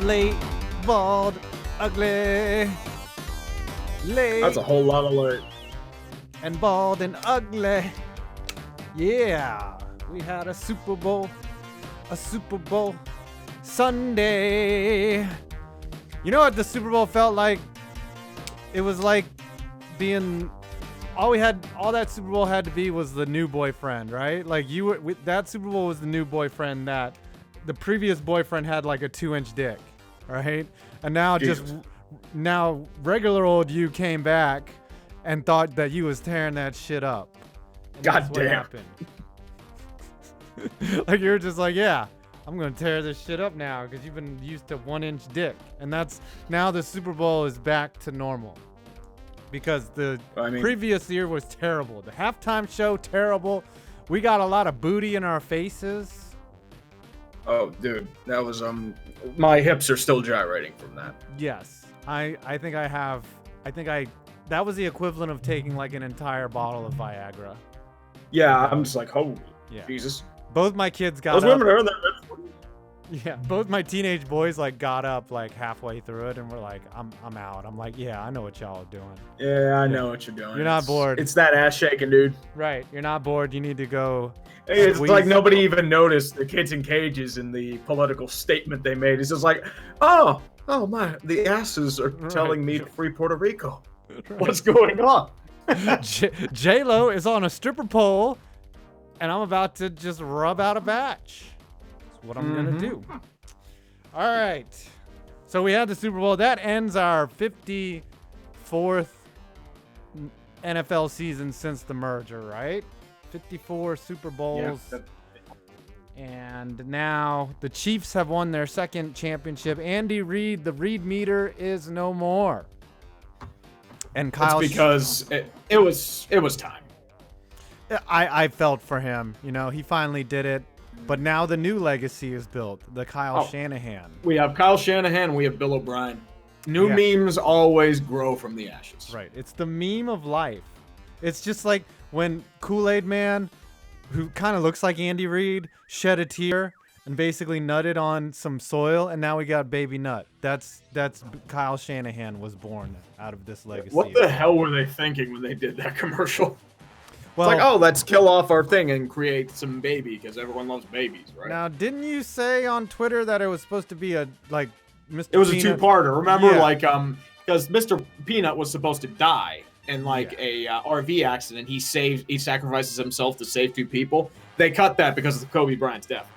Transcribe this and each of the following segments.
Late, bald, ugly. Late. That's a whole lot of alert. And bald and ugly. Yeah. We had a Super Bowl Sunday. You know what the Super Bowl felt like? It was like being all that Super Bowl had to be was the new boyfriend, right? Like that Super Bowl was the new boyfriend that the previous boyfriend had like a 2-inch dick, right? And now now regular old you came back and thought that you was tearing that shit up. And God that's what damn. happened. Like you were just like, yeah, I'm gonna tear this shit up now because you've been used to 1-inch dick, and that's now the Super Bowl is back to normal because the previous year was terrible. The halftime show terrible. We got a lot of booty in our faces. Oh, dude, that was my hips are still gyrating from that. Yes, I think that was the equivalent of taking like an entire bottle of Viagra. Yeah, I'm just like, holy Jesus. Both my kids got Those up. women are in there. Yeah, both my teenage boys like got up like halfway through it and were like, I'm out. I'm like, yeah, I know what y'all are doing. Yeah, I know what you're doing. You're not bored. It's that ass shaking, dude. Right. You're not bored. You need to go. It's like nobody even noticed the kids in cages in the political statement they made. It's just like, oh my, the asses are telling me to free Puerto Rico. Right. What's going on? J-Lo is on a stripper pole, and I'm about to just rub out a batch. That's what I'm gonna do. All right. So we had the Super Bowl. That ends our 54th NFL season since the merger, right? 54 Super Bowls. Yeah. And now the Chiefs have won their second championship. Andy Reid, the Reid meter is no more. And Kyle, it's because it was time. I felt for him. You know, he finally did it. But now the new legacy is built. The Kyle Shanahan. We have Kyle Shanahan. We have Bill O'Brien. New memes always grow from the ashes. Right. It's the meme of life. It's just like when Kool-Aid Man, who kind of looks like Andy Reid, shed a tear and basically nutted on some soil, and now we got Baby Nut. That's Kyle Shanahan was born out of this legacy. What the hell were they thinking when they did that commercial? Well, it's like, oh, let's kill off our thing and create some baby because everyone loves babies, right? Now, didn't you say on Twitter that it was supposed to be a Mr. It was Peanut? A two-parter. Remember, because Mr. Peanut was supposed to die in a RV accident. He sacrifices himself to save 2 people. They cut that because of Kobe Bryant's death.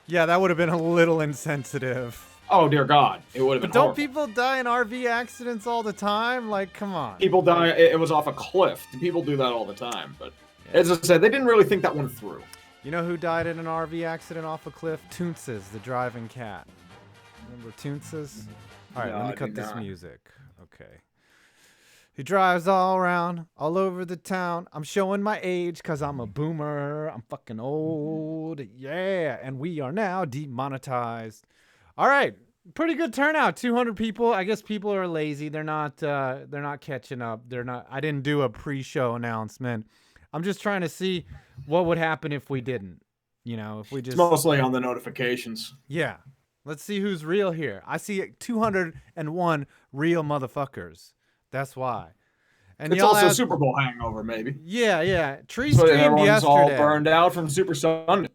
Yeah, that would have been a little insensitive. Oh, dear God. It would have been horrible. Don't people die in RV accidents all the time? Like, come on. People die. It was off a cliff. People do that all the time. But as I said, they didn't really think that one through. You know who died in an RV accident off a cliff? Toonces, the driving cat. Remember Toonces? All right, let me cut this music. Okay. He drives all around, all over the town. I'm showing my age because I'm a boomer. I'm fucking old. Yeah. And we are now demonetized. All right. Pretty good turnout. 200 people. I guess people are lazy. They're not catching up. I didn't do a pre-show announcement. I'm just trying to see what would happen if we didn't. You know, if we just... It's mostly on the notifications. Yeah. Let's see who's real here. I see 201 real motherfuckers. That's why. And it's also Super Bowl hangover, maybe. Yeah. Tree streamed everyone's yesterday. All burned out from Super Sunday.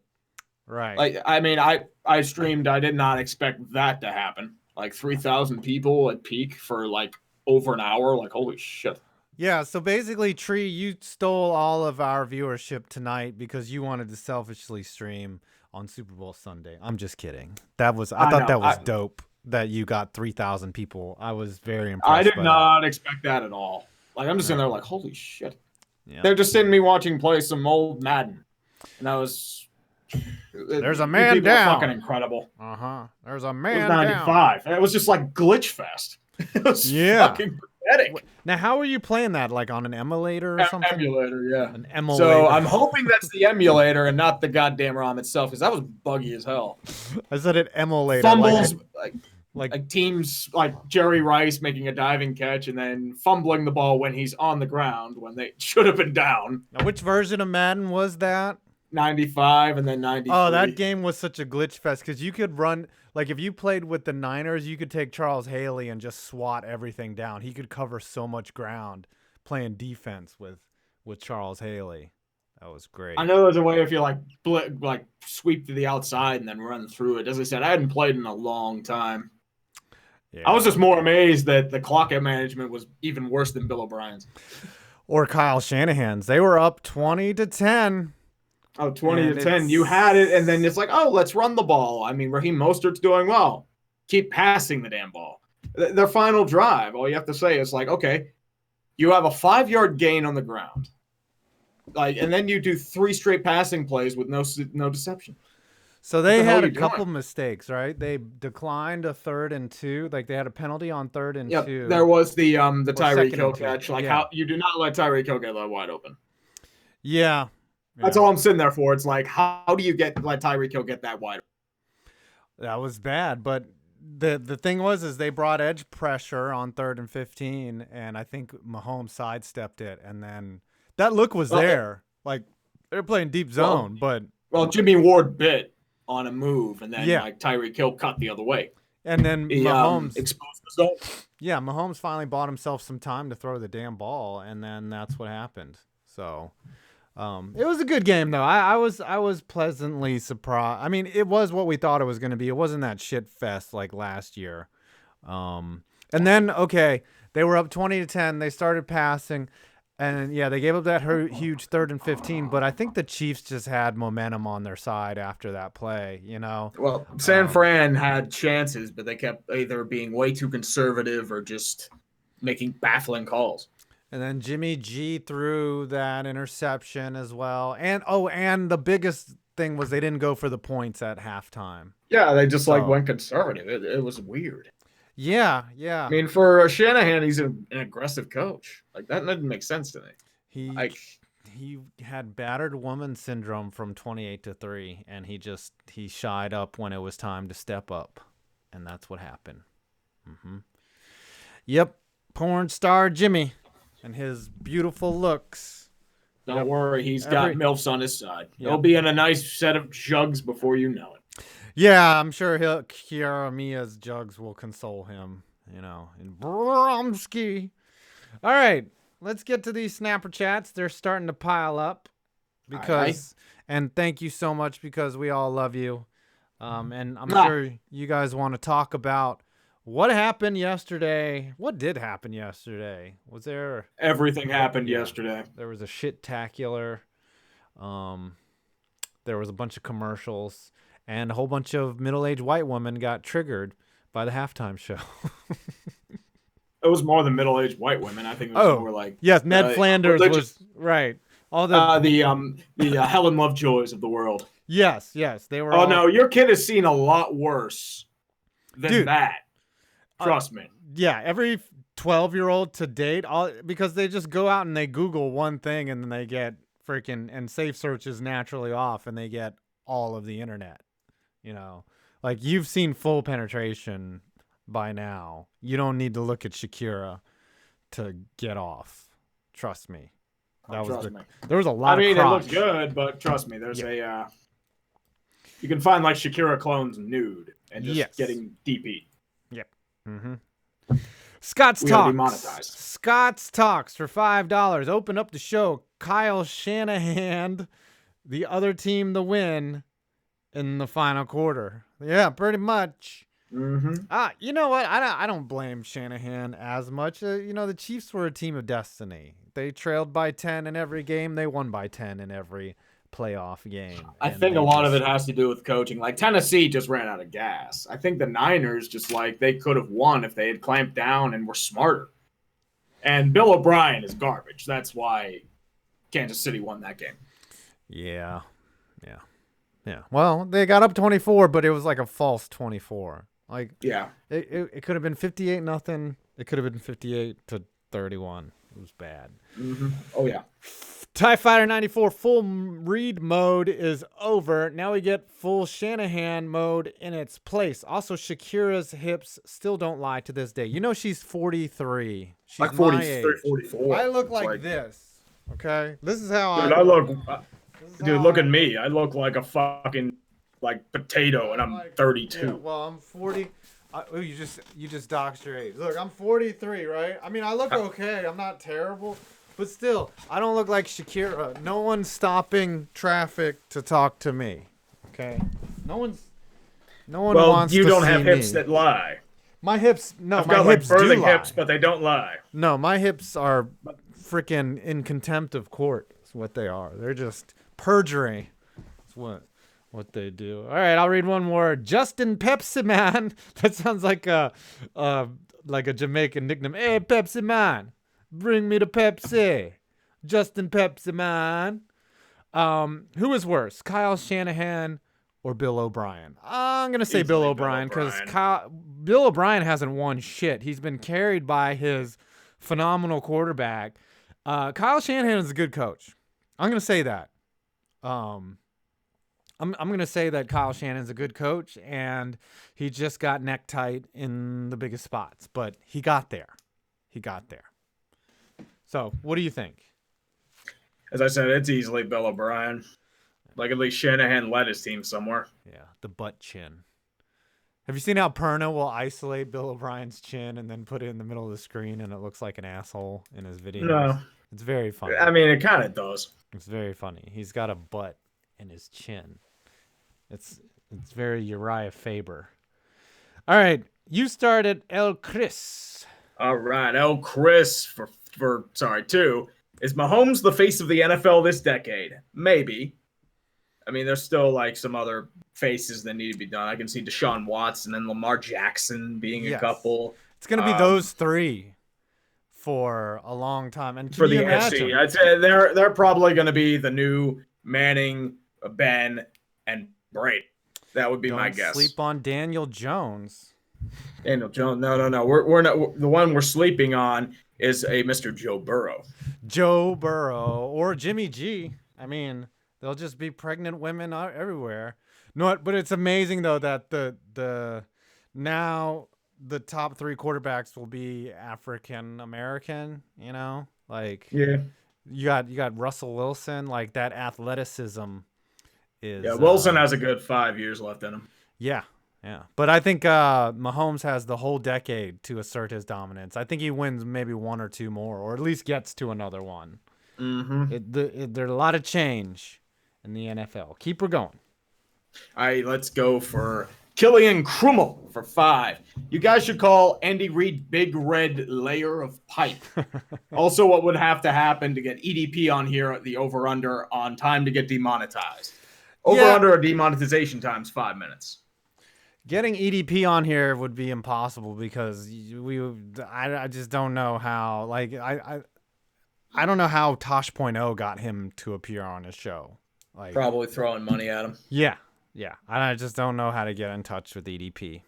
Right. Like, I mean, I streamed. I did not expect that to happen. Like 3,000 people at peak for like over an hour. Like, holy shit. Yeah. So basically, Tree, you stole all of our viewership tonight because you wanted to selfishly stream on Super Bowl Sunday. I'm just kidding. I thought that was dope that you got 3,000 people. I was very impressed. I did not expect that at all. Like, I'm just sitting there like, holy shit. Yeah. They're just sitting me watching play some old Madden. And I was... There's a man down. Are fucking incredible. There's a man down. It was 95. Down. It was just like glitch fest. It was fucking pathetic. Now, how are you playing that? Like on an emulator or something? Emulator, yeah. An emulator. So I'm hoping that's the emulator and not the goddamn ROM itself, because that was buggy as hell. I said it emulator. Fumbles. Like teams like Jerry Rice making a diving catch and then fumbling the ball when he's on the ground when they should have been down. Now, which version of Madden was that? 95 and then 93. Oh, that game was such a glitch fest because you could run, like if you played with the Niners, you could take Charles Haley and just swat everything down. He could cover so much ground playing defense with Charles Haley. That was great. I know there's a way if you like sweep to the outside and then run through it. As I said, I hadn't played in a long time. Yeah. I was just more amazed that the clock management was even worse than Bill O'Brien's. Or Kyle Shanahan's. They were up 20-10. Oh, 20-10. You had it, and then it's like, oh, let's run the ball. I mean, Raheem Mostert's doing well. Keep passing the damn ball. Their final drive, all you have to say is like, okay, you have a 5-yard gain on the ground. And then you do 3 straight passing plays with no deception. So they had a couple mistakes, right? They declined a 3rd and 2. Like they had a penalty on 3rd and 2. There was the Tyreek Hill catch. Like how you do not let Tyreek Hill get that wide open. Yeah. That's all I'm sitting there for. It's like, how do you let Tyreek Hill get that wide? That was bad, but the thing is they brought edge pressure on 3rd and 15, and I think Mahomes sidestepped it, and then that look was there. Like they're playing deep zone, but Jimmy Ward bit on a move, and then like Tyreek Hill cut the other way, and then Mahomes exposed the zone. Yeah, Mahomes finally bought himself some time to throw the damn ball, and then that's what happened. So. It was a good game though. I was pleasantly surprised. I mean, it was what we thought it was going to be. It wasn't that shit fest like last year. And then they were up 20-10. They started passing, and they gave up that huge 3rd and 15. But I think the Chiefs just had momentum on their side after that play. You know. Well, San Fran had chances, but they kept either being way too conservative or just making baffling calls. And then Jimmy G threw that interception as well. And the biggest thing was they didn't go for the points at halftime. Yeah, they just went conservative. It was weird. Yeah. I mean, for Shanahan, he's an aggressive coach. Like that doesn't make sense to me. He had battered woman syndrome from 28-3, and he shied up when it was time to step up, and that's what happened. Yep, porn star Jimmy. And his beautiful looks. Don't worry, he's got MILFs on his side. He'll be in a nice set of jugs before you know it. Yeah, I'm sure Kiara Mia's jugs will console him, in Bromsky. All right, let's get to these Snapper chats. They're starting to pile up. And thank you so much because we all love you. And I'm sure you guys want to talk about what happened yesterday? What did happen yesterday? Was there... Everything happened yesterday. There was a shit-tacular. There was a bunch of commercials. And a whole bunch of middle-aged white women got triggered by the halftime show. It was more than middle-aged white women. I think it was more like... Yes, Ned Flanders was... Right. All the Helen Lovejoys of the world. Yes. They were no, your kid has seen a lot worse than that. Trust me. Yeah, every 12-year-old to date, because they just go out and they Google one thing and then they get and safe search is naturally off and they get all of the internet. Like you've seen full penetration by now. You don't need to look at Shakira to get off. Trust me. There was a lot of crotch. It looks good, but trust me, there's you can find like Shakira clones nude and just getting DP. Yep. Scott's Talks for $5. Open up the show. Kyle Shanahan, the other team to win in the final quarter. Yeah, pretty much. You know what? I don't blame Shanahan as much. The Chiefs were a team of destiny. They trailed by 10 in every game. They won by 10 in every playoff game. I think a lot of it has to do with coaching. Like Tennessee just ran out of gas. I think the Niners they could have won if they had clamped down and were smarter. And Bill O'Brien is garbage. That's why Kansas City won that game. Yeah. Well, they got up 24, but it was like a false 24. It could have been 58-0. It could have been 58-31. It was bad. Oh yeah. TIE Fighter 94 full Reid mode is over. Now we get full Shanahan mode in its place. Also, Shakira's hips still don't lie to this day. You know she's 43. She's like my age. 44. I look like this. Okay? This is how dude, I look. Dude, look at me. I look like a fucking potato, and I'm 32. Yeah, well, I'm 40. You just doxed your age. Look, I'm 43, right? I mean, I look okay. I'm not terrible. But still, I don't look like Shakira. No one's stopping traffic to talk to me. Okay? No one wants to see me. Well, you don't have hips that lie. My hips, no, I've my got hips like do birthing lie. hips, but they don't lie. No, my hips are freaking in contempt of court. That's what they are. They're just perjury. That's what they do. All right, I'll read one more. Justin Pepsi Man. That sounds like a Jamaican nickname. Hey, Pepsi Man. Bring me the Pepsi. Justin Pepsi Man. Who is worse, Kyle Shanahan or Bill O'Brien? I'm going to say Bill O'Brien because Bill O'Brien hasn't won shit. He's been carried by his phenomenal quarterback. Kyle Shanahan is a good coach. I'm going to say that. I'm going to say that Kyle Shanahan's a good coach, and he just got neck tight in the biggest spots. But he got there. So, what do you think? As I said, it's easily Bill O'Brien. Like, at least Shanahan led his team somewhere. Yeah, the butt chin. Have you seen how Perna will isolate Bill O'Brien's chin and then put it in the middle of the screen and it looks like an asshole in his videos? No. It's very funny. I mean, it kind of does. It's very funny. He's got a butt in his chin. It's very Uriah Faber. All right, you started El Chris. All right, El Chris for 2. Is Mahomes the face of the NFL this decade? Maybe. I mean, there's still like some other faces that need to be done. I can see Deshaun Watson and Lamar Jackson being a couple. It's going to be those three for a long time. And for the NFC, I'd say they're probably going to be the new Manning, Ben, and Brady. That would be my guess. Sleep on Daniel Jones. Daniel Jones? No. We're not. The one we're sleeping on is a Mr. Joe Burrow. Joe Burrow or Jimmy G. I mean, they'll just be pregnant women everywhere. No, but it's amazing though that the top 3 quarterbacks will be African American. You know, like you got Russell Wilson. Like that athleticism is. Yeah, Wilson has a good 5 years left in him. Yeah. But I think Mahomes has the whole decade to assert his dominance. I think he wins maybe 1 or 2 more, or at least gets to another one. Mm-hmm. There's a lot of change in the NFL. Keep her going. All right, let's go for Killian Krummel for 5. You guys should call Andy Reid Big Red Layer of Pipe. Also, what would have to happen to get EDP on here at the over-under on time to get demonetized? Over-under or demonetization time's 5 minutes. Getting EDP on here would be impossible because I just don't know how. Like I don't know how Tosh.0 got him to appear on his show. Like probably throwing money at him. Yeah. I just don't know how to get in touch with EDP.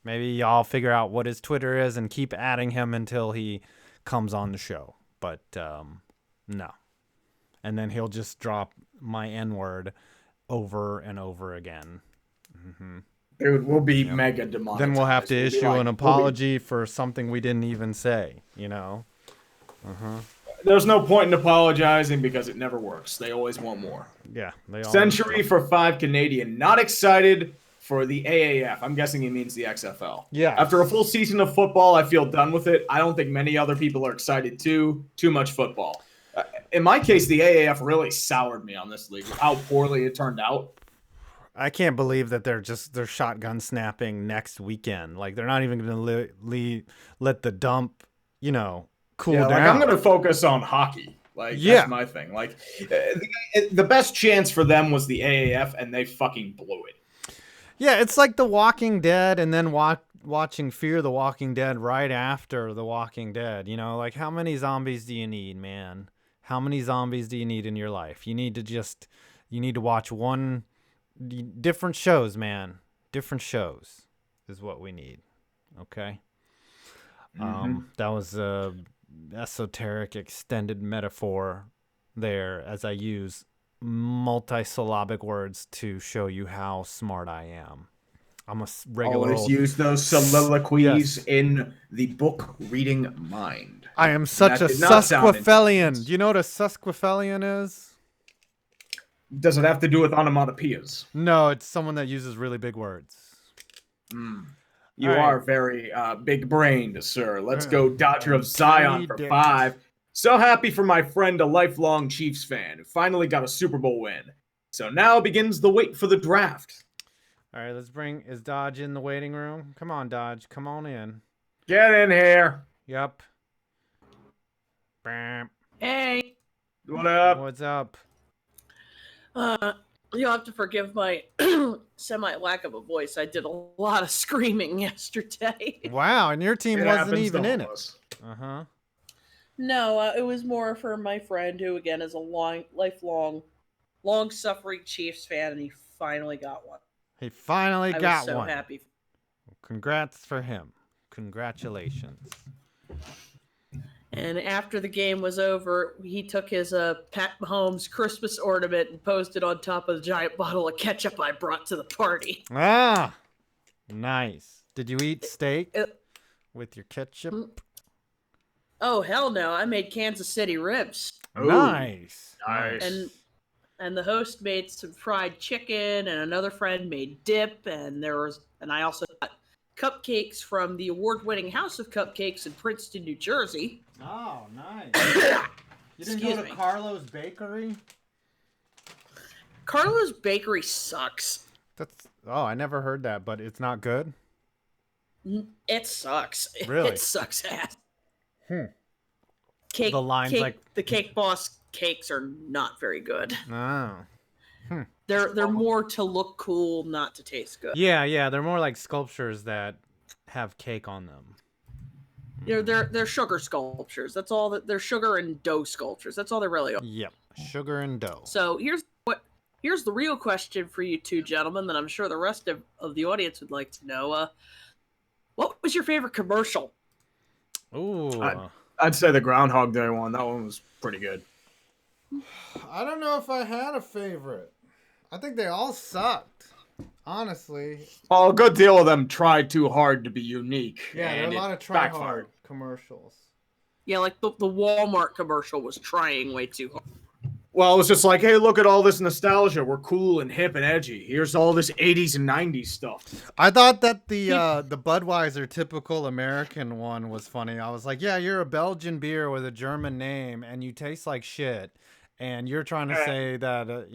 Maybe y'all figure out what his Twitter is and keep adding him until he comes on the show. But no. And then he'll just drop my N-word over and over again. Mm-hmm. Dude, we'll be mega demonetized. Then we'll have to issue an apology for something we didn't even say, you know? There's no point in apologizing because it never works. They always want more. Yeah. Century for 5 Canadian. Not excited for the AAF. I'm guessing he means the XFL. Yeah. After a full season of football, I feel done with it. I don't think many other people are excited too. Too much football. In my case, the AAF really soured me on this league with how poorly it turned out. I can't believe that they're shotgun snapping next weekend. Like they're not even going to let the dump, cool down. Like I'm going to focus on hockey. That's my thing. Like the best chance for them was the AAF, and they fucking blew it. Yeah, it's like The Walking Dead, and then watching Fear the Walking Dead right after The Walking Dead. Like how many zombies do you need, man? How many zombies do you need in your life? You need to watch one. Different shows, man. Different shows is what we need. Okay. That was a esoteric extended metaphor there as I use multisyllabic words to show you how smart I am. I'm a regular Always old... use those soliloquies Yes. in the book reading mind. I am such a sesquiphellian. Do you know what a sesquiphellian is? Does it have to do with onomatopoeias? No, it's someone that uses really big words. You are very big-brained, sir. Let's go Dodger of Zion for 5. So happy for my friend, a lifelong Chiefs fan, who finally got a Super Bowl win. So now begins the wait for the draft. All right, let's bring... Is Dodge in the waiting room? Come on, Dodge. Come on in. Get in here. Yep. Bam. Hey. What up? What's up? You'll have to forgive my semi-lack of a voice. I did a lot of screaming yesterday. Wow, and your team wasn't even in it. Uh-huh. No, it was more for my friend who, again, is a lifelong, long-suffering Chiefs fan, and he finally got one. He finally got one. I was so happy. Congrats for him. Congratulations. And after the game was over, he took his Pat Mahomes Christmas ornament and posted on top of the giant bottle of ketchup I brought to the party. Ah, nice. Did you eat steak with your ketchup? Oh, hell no. I made Kansas City ribs. Nice. Nice. And the host made some fried chicken, and another friend made dip, and I also got cupcakes from the award-winning House of Cupcakes in Princeton, New Jersey. Oh, nice. You didn't go to Carlo's Bakery? Carlo's Bakery sucks. I never heard that, but it's not good? It sucks. Really? It sucks ass. The Cake Boss cakes are not very good. Oh. They're more to look cool, not to taste good. Yeah, they're more like sculptures that have cake on them. You know, they're sugar sculptures. That's all that they're sugar and dough sculptures. That's all they really are. Yep, sugar and dough. So here's the real question for you two gentlemen that I'm sure the rest of the audience would like to know. What was your favorite commercial? Ooh. I'd say the Groundhog Day one. That one was pretty good. I don't know if I had a favorite. I think they all sucked, honestly. Well, a good deal of them tried too hard to be unique. Yeah, there are a lot of try-hard commercials. Yeah, like the Walmart commercial was trying way too hard. Well, it was just like, hey, look at all this nostalgia. We're cool and hip and edgy. Here's all this 80s and 90s stuff. I thought that the Budweiser typical American one was funny. I was like, yeah, you're a Belgian beer with a German name, and you taste like shit, and you're trying to say that,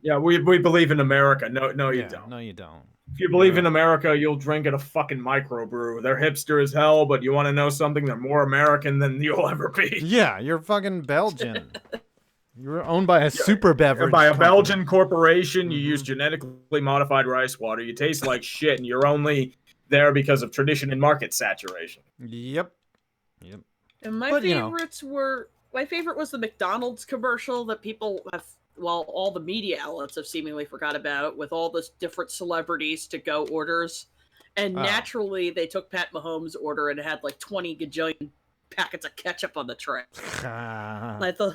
Yeah, we believe in America. No, you don't. No, you don't. If you believe in America, you'll drink at a fucking microbrew. They're hipster as hell, but you want to know something? They're more American than you'll ever be. Yeah, you're fucking Belgian. You're owned by a super beverage by a company. Belgian corporation. You use genetically modified rice water. You taste like shit, and you're only there because of tradition and market saturation. Yep. And my favorite was the McDonald's commercial that people have, all the media outlets have seemingly forgot about, with all the different celebrities to go orders. And naturally, they took Pat Mahomes' order and had like 20 gajillion packets of ketchup on the tray. I thought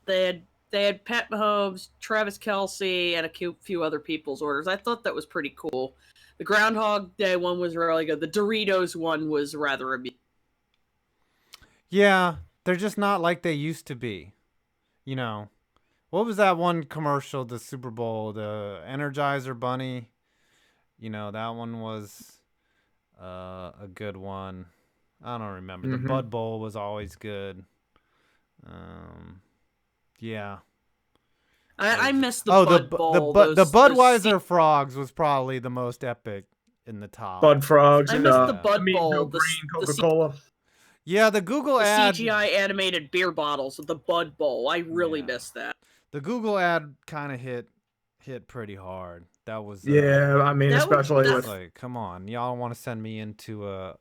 they had Pat Mahomes, Travis Kelce, and a few other people's orders. I thought that was pretty cool. The Groundhog Day one was really good. The Doritos one was rather amusing. Yeah, they're just not like they used to be. What was that one commercial, the Super Bowl, the Energizer Bunny? That one was a good one. I don't remember. The Bud Bowl was always good. Yeah. I missed the Bud Bowl. The Budweiser Frogs was probably the most epic in the top. Bud Frogs. I missed the Bud Bowl. Green Coca-Cola. Yeah, the Google ad. CGI animated beer bottles with the Bud Bowl. I really missed that. The Google ad kind of hit pretty hard. That was especially with like, come on, y'all want to send me into a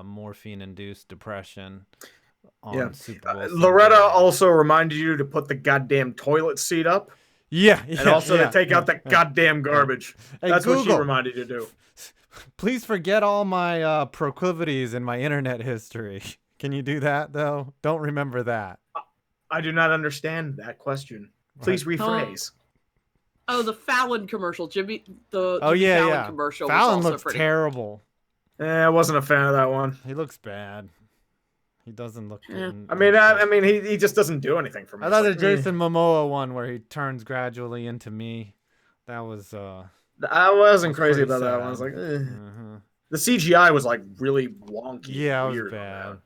morphine-induced depression on Super Bowl Loretta also reminded you to put the goddamn toilet seat up. And also to take out that goddamn garbage. Hey, That's Google, what she reminded you to do. Please forget all my proclivities and my internet history. Can you do that, though? Don't remember that. I do not understand that question. Please rephrase. Oh, the Fallon commercial, Jimmy Fallon commercial. Fallon was also looks pretty terrible. I wasn't a fan of that one. He looks bad. He doesn't look good. I mean, he just doesn't do anything for me. I thought the Jason Momoa one where he turns gradually into me. That was. I wasn't crazy about that one. I was like, the CGI was like really wonky. Yeah, it was bad.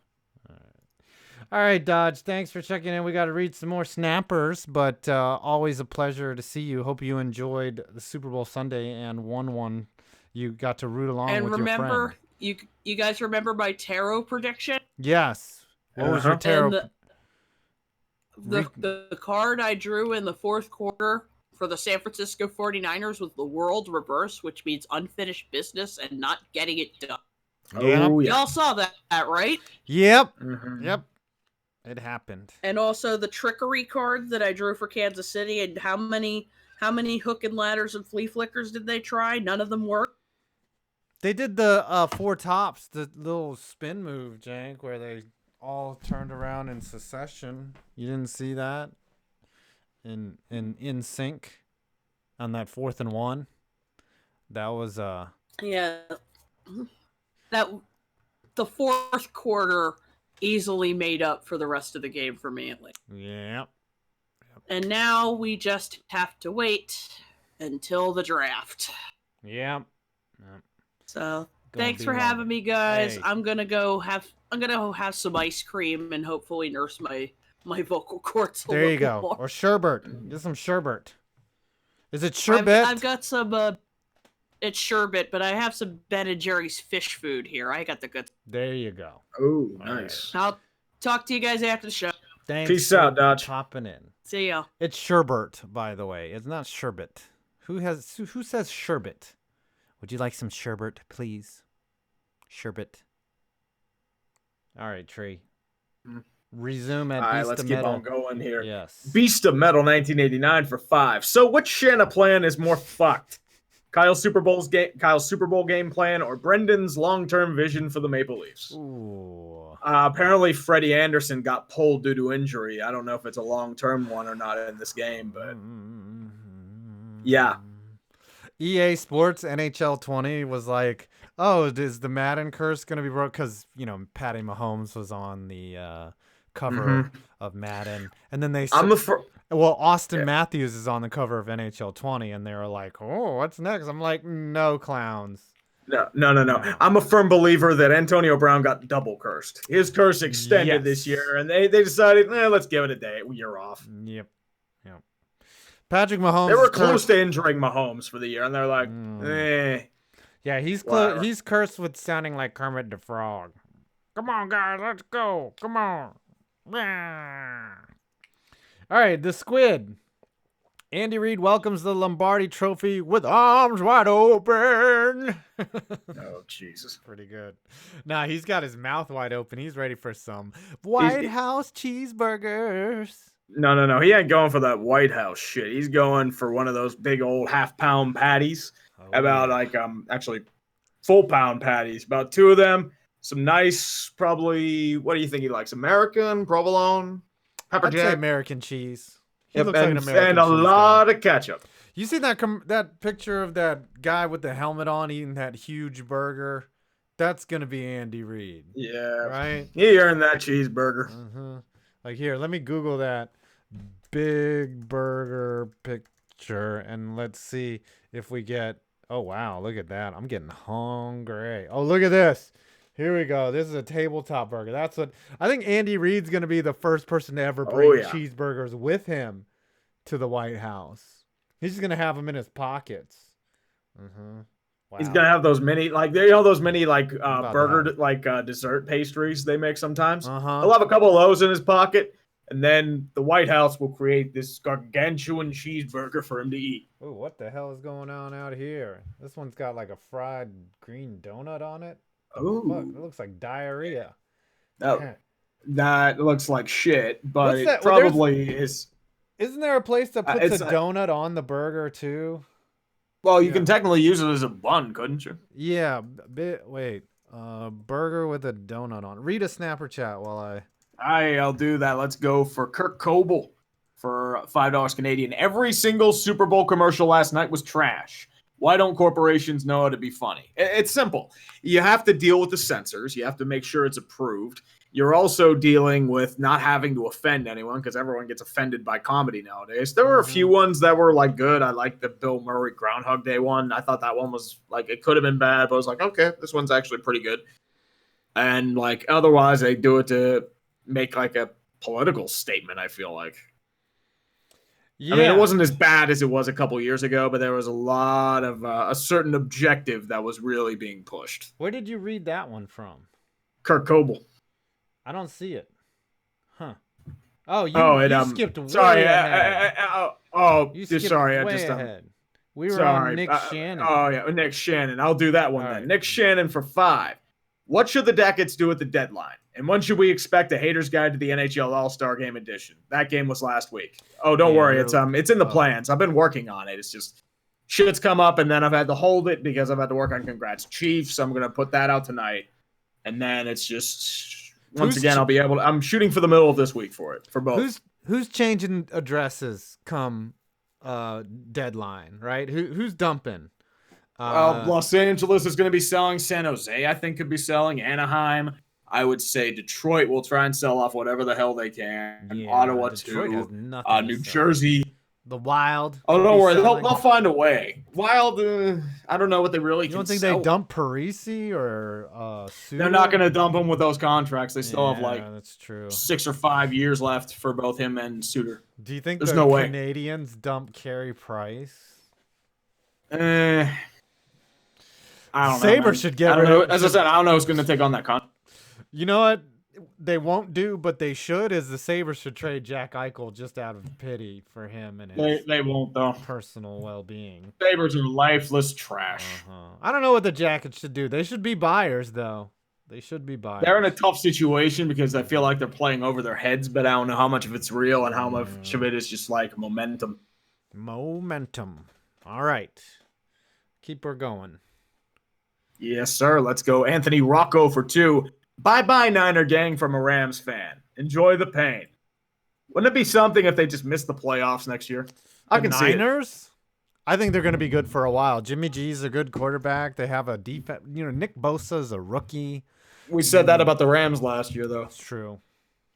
All right, Dodge. Thanks for checking in. We got to read some more snappers, but always a pleasure to see you. Hope you enjoyed the Super Bowl Sunday and won one. You got to root along with your friend. And remember, you guys remember my tarot prediction? Yes. What was your tarot? The card I drew in the fourth quarter for the San Francisco 49ers was the world reverse, which means unfinished business and not getting it done. Oh, Y'all saw that, right? Yep. Yep. It happened. And also the trickery card that I drew for Kansas City, and how many hook and ladders and flea flickers did they try? None of them worked. They did the four tops, the little spin move, Jank, where they all turned around in succession. You didn't see that in sync on that 4th and 1. That was that the fourth quarter easily made up for the rest of the game for me, at least. Yep. And now we just have to wait until the draft. Yep. So thanks for having me, guys. Hey. I'm gonna go have some ice cream and hopefully nurse my vocal cords. There you go. More. Or sherbet. Get some sherbet. Is it sherbet? I've got some. It's sherbet, but I have some Ben & Jerry's fish food here. I got the good. There you go. Oh, nice. I'll talk to you guys after the show. Thanks. Peace out, Dodge. Popping in. See ya. It's sherbet, by the way. It's not sherbet. Who says sherbet? Would you like some sherbet, please? Sherbet. All right, Tree. Resume at Beast let's of keep Metal. on going here. Yes. Beast of Metal 1989 for 5. So which Shanna plan is more fucked? Kyle's Super Bowl game plan or Brendan's long-term vision for the Maple Leafs? Ooh. Apparently Freddie Anderson got pulled due to injury. I don't know if it's a long-term one or not in this game, but yeah. EA Sports NHL 20 was like, oh, is the Madden curse going to be broke? Because, Patty Mahomes was on the cover of Madden. And then they Austin Matthews is on the cover of NHL 20, and they were like, oh, what's next? I'm like, no, clowns. No. I'm a firm believer that Antonio Brown got double cursed. His curse extended this year, and they decided, let's give it a day. You're off. Yep. Patrick Mahomes. They were close to injuring Mahomes for the year, and they're like, Yeah, he's cursed with sounding like Kermit the Frog. Come on, guys, let's go. Come on. All right, the squid. Andy Reid welcomes the Lombardi Trophy with arms wide open. Oh, Jesus. Pretty good. Nah, he's got his mouth wide open. He's ready for some White House cheeseburgers. No. He ain't going for that White House shit. He's going for one of those big old half-pound patties. Actually full-pound patties. About 2 of them. Some nice, probably, what do you think he likes? American, provolone, pepper jack? I'd say American cheese. Yep, like and a lot of ketchup. You see that picture of that guy with the helmet on eating that huge burger? That's going to be Andy Reid. Yeah. Right? He earned that cheeseburger. Like, here, let me Google that big burger picture, and let's see if we get... Oh, wow, look at that. I'm getting hungry. Oh, look at this. Here we go. This is a tabletop burger. That's what... I think Andy Reid's going to be the first person to ever bring cheeseburgers with him to the White House. He's just going to have them in his pockets. Wow. He's gonna have those mini, burger, dessert pastries they make sometimes. He'll have a couple of those in his pocket, and then the White House will create this gargantuan cheeseburger for him to eat. Oh, what the hell is going on out here? This one's got like a fried green donut on it. Oh, it looks like diarrhea. Oh, that looks like shit, but it probably is. Isn't there a place that puts a donut on the burger too? Well, you can technically use it as a bun, couldn't you? Yeah. Wait. Burger with a donut on. Read a snapper chat while I... I'll do that. Let's go for Kirk Coble for $5 Canadian. Every single Super Bowl commercial last night was trash. Why don't corporations know how to be funny? It's simple. You have to deal with the censors. You have to make sure it's approved. You're also dealing with not having to offend anyone because everyone gets offended by comedy nowadays. There were a few ones that were like good. I like the Bill Murray Groundhog Day one. I thought that one was like, it could have been bad, but I was like, okay, this one's actually pretty good. And like otherwise, they do it to make like a political statement, I feel like. Yeah. I mean, it wasn't as bad as it was a couple years ago, but there was a lot of a certain objective that was really being pushed. Where did you read that one from? Kirk Coble. I don't see it. Huh. Oh, you skipped way ahead. Ahead. We were on Nick Shannon. Oh, yeah, Nick Shannon. I'll do that one then. Right. Nick Shannon for $5. What should the Decades do at the deadline? And when should we expect a Hater's Guide to the NHL All-Star Game edition? That game was last week. Oh, don't worry. It's in the plans. I've been working on it. It's just shit's come up, and then I've had to hold it because I've had to work on Congrats Chiefs. So I'm going to put that out tonight. And then it's just... Once again, I'll be able to... I'm shooting for the middle of this week for it, for both. Who's changing addresses come deadline, right? Who's dumping? Los Angeles is going to be selling. San Jose, I think, could be selling. Anaheim. I would say Detroit will try and sell off whatever the hell they can. Yeah, Ottawa, too. New Jersey. The Wild. Oh, don't worry. They'll find a way. Wild, I don't know what they really can sell. You don't think they dump Parisi or Suter? They're not going to dump him with those contracts. They still have that's true. 6 or 5 years left for both him and Suter. Do you think there's no way Canadians dump Carey Price? I don't know. Sabres should get rid of him. As I said, I don't know who's going to take on that contract. You know what they won't do, but they should, is the Sabres should trade Jack Eichel just out of pity for him and his they won't, though. Personal well-being. Sabres are lifeless trash. I don't know what the Jackets should do. They should be buyers, though. They should be buyers. They're in a tough situation because I feel like they're playing over their heads, but I don't know how much of it's real and how much of it is just like momentum. Momentum. All right. Keep her going. Yes, sir. Let's go. Anthony Rocco for $2. Bye-bye, Niner gang, from a Rams fan. Enjoy the pain. Wouldn't it be something if they just missed the playoffs next year? I can see it. Niners? I think they're going to be good for a while. Jimmy G's a good quarterback. They have a defense. Nick Bosa's a rookie. We said that about the Rams last year, though. It's true.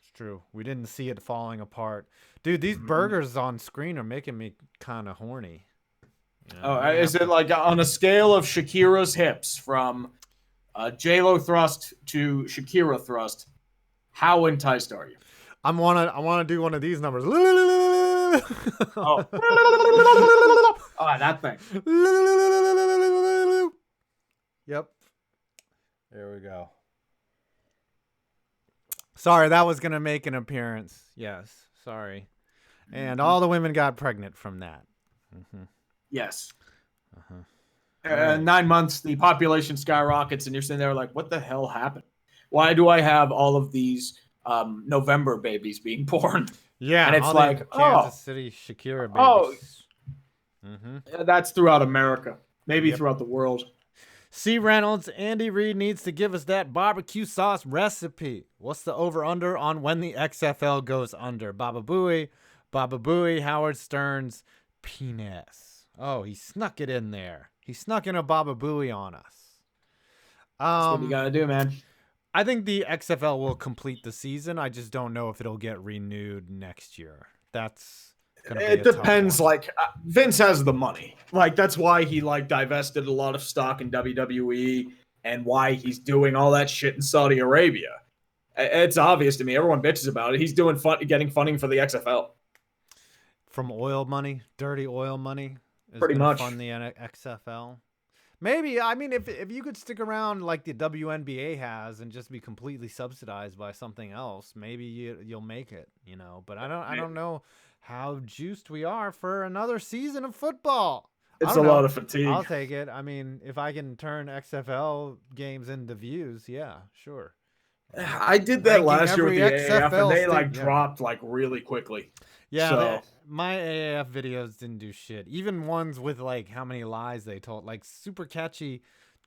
It's true. We didn't see it falling apart. Dude, these burgers on screen are making me kind of horny. Is it like on a scale of Shakira's hips from J-Lo thrust to Shakira thrust, how enticed are you? I want to do one of these numbers. Oh, that thing. Yep. There we go. Sorry, that was going to make an appearance. Yes, sorry. And all the women got pregnant from that. Yes. 9 months, the population skyrockets, and you're sitting there like, what the hell happened? Why do I have all of these November babies being born? Yeah, and it's like, Kansas City Shakira babies. That's throughout America, maybe throughout the world. C. Reynolds, Andy Reid needs to give us that barbecue sauce recipe. What's the over-under on when the XFL goes under? Baba Booey, Howard Stern's penis. Oh, he snuck it in there. He snuck in a Baba Booey on us. That's what you gotta do, man. I think the XFL will complete the season. I just don't know if it'll get renewed next year. It depends. Like Vince has the money. Like that's why he divested a lot of stock in WWE and why he's doing all that shit in Saudi Arabia. It's obvious to me. Everyone bitches about it. He's doing getting funding for the XFL from oil money, dirty oil money. Pretty much fund the XFL. Maybe, I mean, if you could stick around like the WNBA has and just be completely subsidized by something else, maybe you'll make it, But I don't know how juiced we are for another season of football. It's a lot of fatigue. I'll take it. I mean, if I can turn XFL games into views, yeah, sure. I did that last year with the AAF, and they dropped really quickly. Yeah, so. My AAF videos didn't do shit. Even ones with how many lies they told, super catchy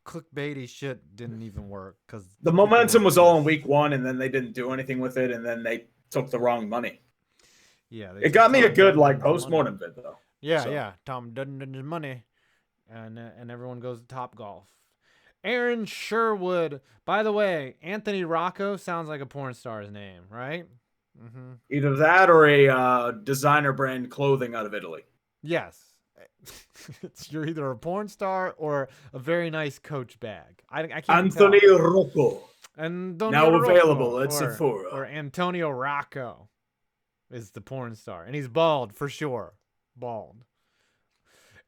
clickbaity shit didn't even work because the momentum was all in week 1, and then they didn't do anything with it, and then they took the wrong money. Yeah, it got me a good post-mortem vid though. Yeah, so. Yeah. Tom Dundon's money, and everyone goes to Top Golf. Aaron Sherwood. By the way, Anthony Rocco sounds like a porn star's name, right? Mm-hmm. Either that or a designer brand clothing out of Italy. Yes. You're either a porn star or a very nice Coach bag. I can't Anthony tell. Rocco. Now available at Sephora. Or Antonio Rocco is the porn star. And he's bald for sure. Bald.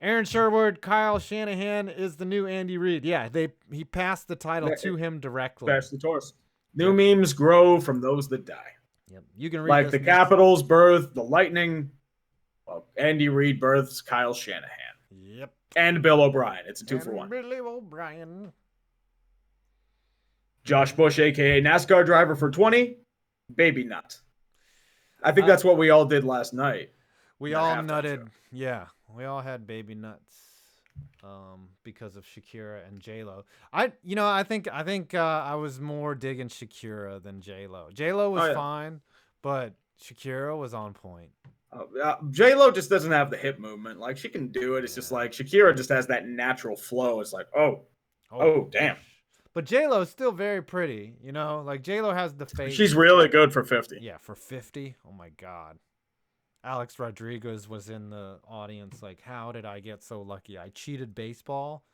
Aaron Sherwood, Kyle Shanahan is the new Andy Reid. Yeah, he passed the title to him directly. Passed the torch. New memes grow from those that die. Yep. You can read like the Capitals birth the Lightning. Well, Andy Reid births Kyle Shanahan. Yep. And Bill O'Brien. It's a 2-for-1. Billy O'Brien. Josh Bush, aka NASCAR driver for 20. Baby nut. I think that's what we all did last night. We all nutted. Yeah. We all had baby nuts because of Shakira and J-Lo. I think I was more digging Shakira than J-Lo. J-Lo was fine, but Shakira was on point. J-Lo just doesn't have the hip movement. Like, she can do it. It's just like Shakira just has that natural flow. It's like, oh damn. But J-Lo is still very pretty, like J-Lo has the face. She's really good for 50. Yeah, for 50. Oh my God. Alex Rodriguez was in the audience like, how did I get so lucky? I cheated baseball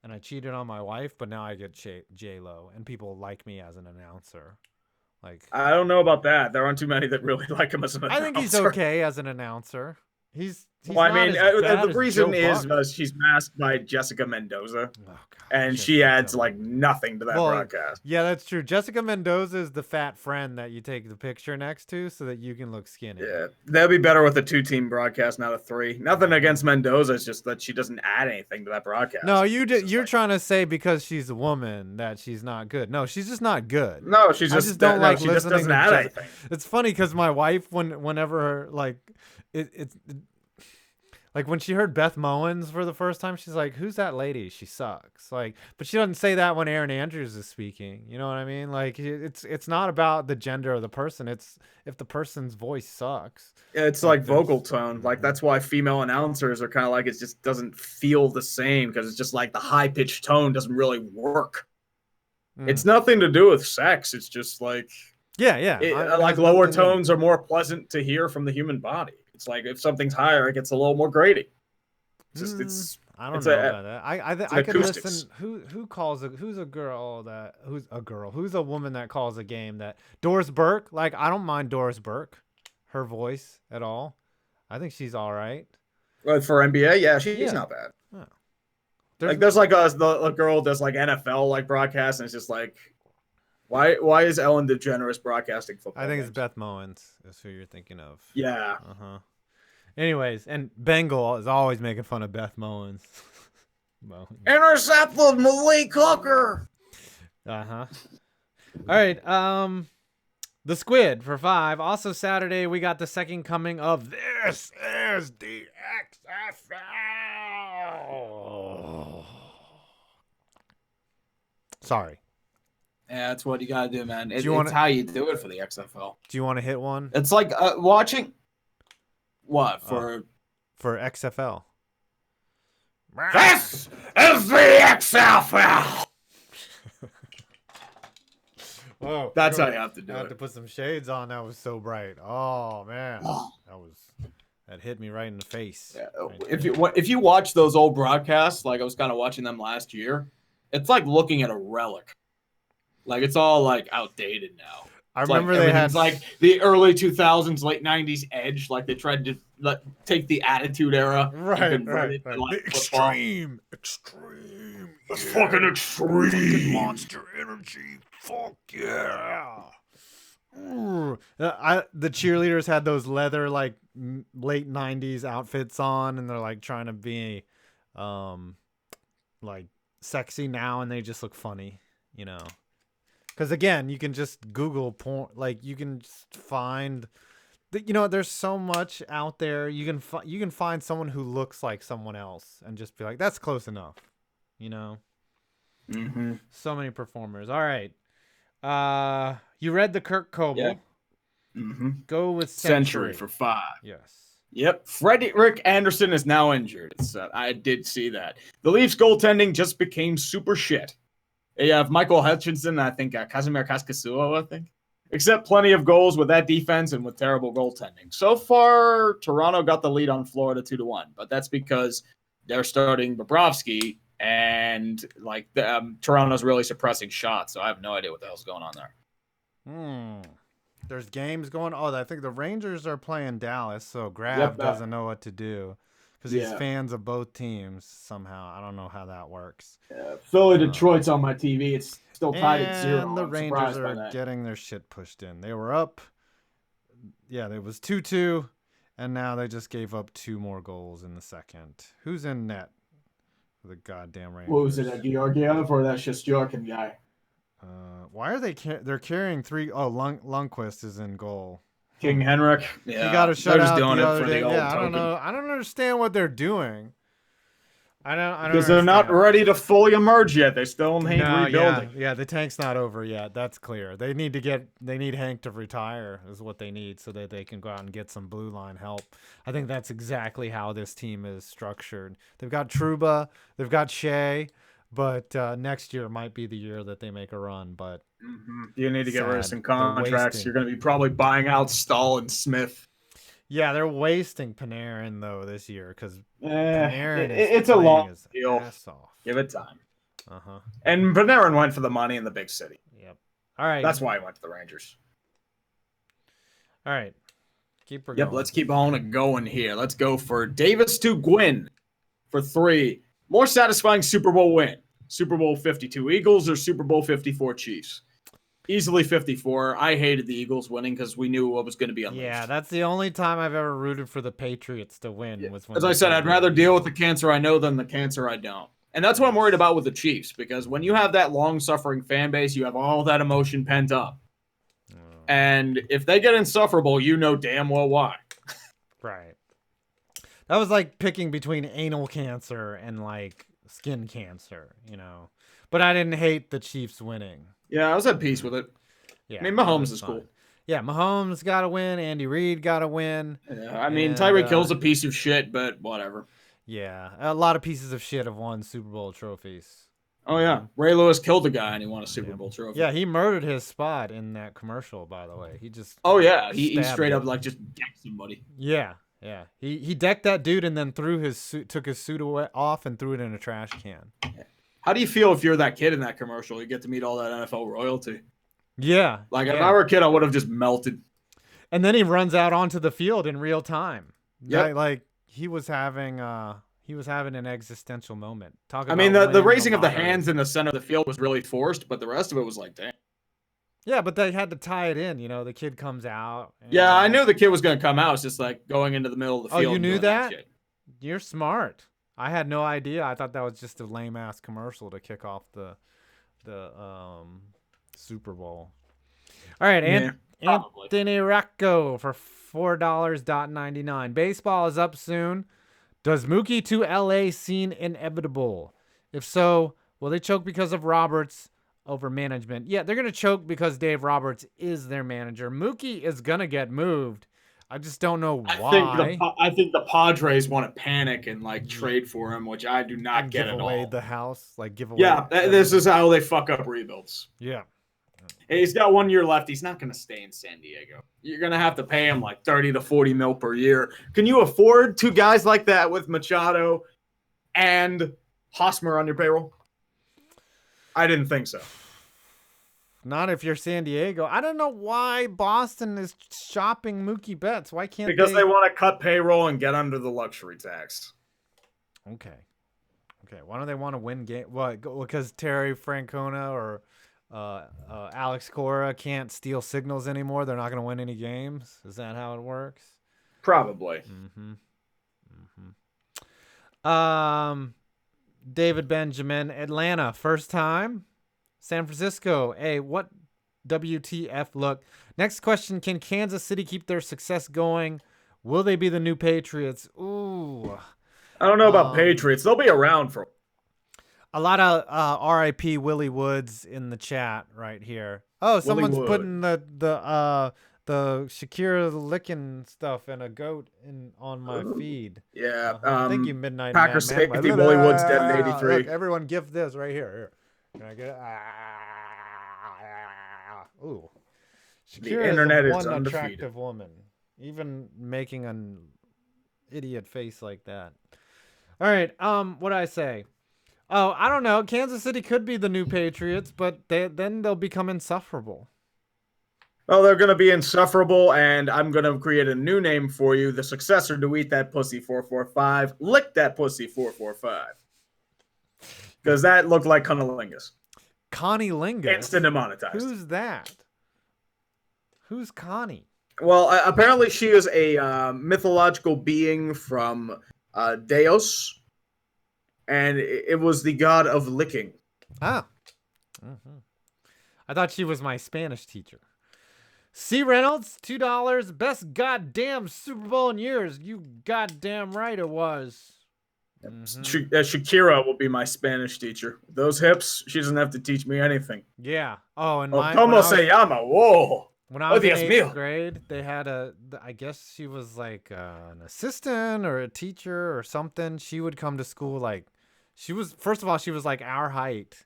and I cheated on my wife, but now I get J-Lo and people like me as an announcer. Like, I don't know about that. There aren't too many that really like him as an announcer. I think he's okay as an announcer. He's well, I mean, the reason is she's masked by Jessica Mendoza, and she adds like nothing to that broadcast. Yeah, that's true. Jessica Mendoza is the fat friend that you take the picture next to so that you can look skinny. Yeah, that'd be better with a 2-team broadcast, not a 3. Nothing against Mendoza, it's just that she doesn't add anything to that broadcast. No, you're trying to say because she's a woman that she's not good. No, she's just not good. No, she just don't like she listening just doesn't add anything. It's funny because my wife, whenever like it's. Like when she heard Beth Mowins for the first time, she's like, "Who's that lady? She sucks." Like, but she doesn't say that when Aaron Andrews is speaking. You know what I mean? Like, it's not about the gender of the person. It's if the person's voice sucks. Yeah, it's like vocal tone. Like that's why female announcers are kind of like it just doesn't feel the same because it's just like the high pitched tone doesn't really work. It's nothing to do with sex. It's just like like lower tones are more pleasant to hear from the human body. It's like if something's higher, it gets a little more grating. It's just I don't know about that. I could listen. Who's a woman that calls a game that Doris Burke? Like I don't mind Doris Burke, her voice at all. I think she's all right. Well, for NBA, yeah, she's not bad. Oh. There's like a girl does like NFL like broadcast, and it's just like. Why is Ellen DeGeneres broadcasting football? I think it's Beth Mowins is who you're thinking of. Yeah. Anyways, and Bengal is always making fun of Beth Mowins. Intercepted Malik Hooker. All right. The Squid for 5. Also Saturday we got the second coming of This Is the XFL. Sorry. Yeah, that's what you gotta do, man. It's how you do it for the XFL. Do you want to hit one? It's like watching. What for XFL? This is the XFL. Oh, that's how you have to do it. I had to put some shades on. That was so bright. Oh man, that hit me right in the face. Yeah. If you watch those old broadcasts, like I was kind of watching them last year, it's like looking at a relic. Like it's all like outdated now. I remember they had like the early 2000s, late 90s edge. Like they tried to take the Attitude Era, right. Like extreme. That's fucking extreme. Fucking monster energy. Fuck yeah. The cheerleaders had those leather like late 90s outfits on, and they're like trying to be, like sexy now, and they just look funny, Because again, you can just Google porn, like you can just find, there's so much out there. You can find someone who looks like someone else and just be like, that's close enough, Mm-hmm. So many performers. All right. You read the Kirk Coble. Yeah. Mm-hmm. Go with Century for 5. Yes. Yep. Rick Anderson is now injured. I did see that. The Leafs goaltending just became super shit. They have Michael Hutchinson, I think Kazimir Kaskasuo, I think. Except plenty of goals with that defense and with terrible goaltending. So far, Toronto got the lead on Florida 2-1, but that's because they're starting Bobrovsky and Toronto's really suppressing shots. So I have no idea what the hell's going on there. There's games going. Oh, I think the Rangers are playing Dallas, so Grav doesn't know what to do because he's fans of both teams somehow. I don't know how that works. Yeah, Philly Detroit's on my TV. It's still tied at 0. And the Rangers are getting their shit pushed in. They were up. Yeah, it was 2-2, and now they just gave up 2 more goals in the second. Who's in net for the goddamn Rangers? What was it, Georgiev or that Shestyorkin guy? Why are they're carrying 3? Oh, Lundqvist is in goal. King Henrik. Yeah, he got a shutout the other day. I don't know. I don't understand what they're doing. I don't because they're not ready to fully emerge yet. They still need rebuilding. Yeah, the tank's not over yet. That's clear. They need Hank to retire is what they need so that they can go out and get some blue line help. I think that's exactly how this team is structured. They've got Trouba, they've got Shea, but next year might be the year that they make a run. But you need to get rid of some contracts. You're going to be probably buying out Stahl and Smith. Yeah, they're wasting Panarin though this year because it's a long deal. Give it time. And Panarin went for the money in the big city. Yep. All right. That's why he went to the Rangers. All right. Keep her going. Yep. Let's keep on going here. Let's go for Davis to Gwynn for 3. More satisfying Super Bowl win. Super Bowl 52 Eagles or Super Bowl 54 Chiefs. Easily 54. I hated the Eagles winning because we knew what was going to be unleashed. Yeah, that's the only time I've ever rooted for the Patriots to win. Yeah. Was when As I said, I'd rather deal with the cancer I know than the cancer I don't. And that's what I'm worried about with the Chiefs, because when you have that long-suffering fan base, you have all that emotion pent up. And if they get insufferable, you know damn well why. Right. That was like picking between anal cancer and like skin cancer, you know. But I didn't hate the Chiefs winning. Yeah, I was at peace with it. Yeah, I mean, Mahomes is cool. Yeah, Mahomes got to win. Andy Reid got to win. Yeah, I mean, Tyreek Hill's a piece of shit, but whatever. Yeah, a lot of pieces of shit have won Super Bowl trophies. Oh, yeah. Ray Lewis killed a guy and he won a Super Bowl trophy. Yeah, he murdered his spot in that commercial, by the way. He just... Oh, yeah. He straight up, like, just decked somebody. Yeah, yeah. He decked that dude and then took his suit off and threw it in a trash can. Yeah. How do you feel if you're that kid in that commercial? You get to meet all that NFL royalty. Yeah. Like, if I were a kid, I would have just melted. And then he runs out onto the field in real time. Yeah. Like, he was having an existential moment. I mean, the raising of the hands in the center of the field was really forced, but the rest of it was like, damn. Yeah, but they had to tie it in. You know, the kid comes out. Yeah, I knew the kid was going to come out. It's just like going into the middle of the field. Oh, you knew that? You're smart. I had no idea. I thought that was just a lame-ass commercial to kick off the Super Bowl. All right, Anthony Rocco for $4.99. Baseball is up soon. Does Mookie to LA seem inevitable? If so, will they choke because of Roberts over management? Yeah, they're going to choke because Dave Roberts is their manager. Mookie is going to get moved. I just don't know why. I think the Padres want to panic and like trade for him, which I do not get at all. Give away the house, like give away. Yeah, this is how they fuck up rebuilds. Yeah. Hey, he's got 1 year left. He's not going to stay in San Diego. You're going to have to pay him like 30 to 40 mil per year. Can you afford 2 guys like that with Machado and Hosmer on your payroll? I didn't think so. Not if you're San Diego. I don't know why Boston is shopping Mookie Betts. Why can't Because they want to cut payroll and get under the luxury tax. Okay. Why don't they want to win game? What? Because Terry Francona or Alex Cora can't steal signals anymore. They're not going to win any games. Is that how it works? Probably. David Benjamin, Atlanta, first time. San Francisco, what WTF look. Next question, can Kansas City keep their success going? Will they be the new Patriots? Ooh. I don't know about Patriots. They'll be around for. A lot of R.I.P. Willie Woods in the chat right here. Oh, someone's putting the Shakira licking stuff and a goat on my feed. Yeah. Thank you, Midnight Packer Madman. safety Willie Woods dead in '83. Look, everyone gift this right here. Can I get it? Ooh. Shakira The internet is is one undefeated. attractive woman. Even making an idiot face like that. All right. What did I say? Oh, I don't know. Kansas City could be the new Patriots, but then they'll become insufferable. Well, they're going to be insufferable, and I'm going to create a new name for you, the successor to Eat That Pussy 445, Lick That Pussy 445. Because that looked like cunnilingus. Connie Lingus? Instant demonetized. Who's that? Who's Connie? Well, apparently she is a mythological being from Deos, and it was the god of licking. Ah. Mm-hmm. I thought she was my Spanish teacher. C. Reynolds, $2. Best goddamn Super Bowl in years. You goddamn right it was. Mm-hmm. Shakira will be my Spanish teacher. Those hips, she doesn't have to teach me anything. Yeah. Oh, and ¿Cómo se llama? Whoa. When I was in 8th grade, they had I guess she was like an assistant or a teacher or something. She would come to school first of all, she was like our height,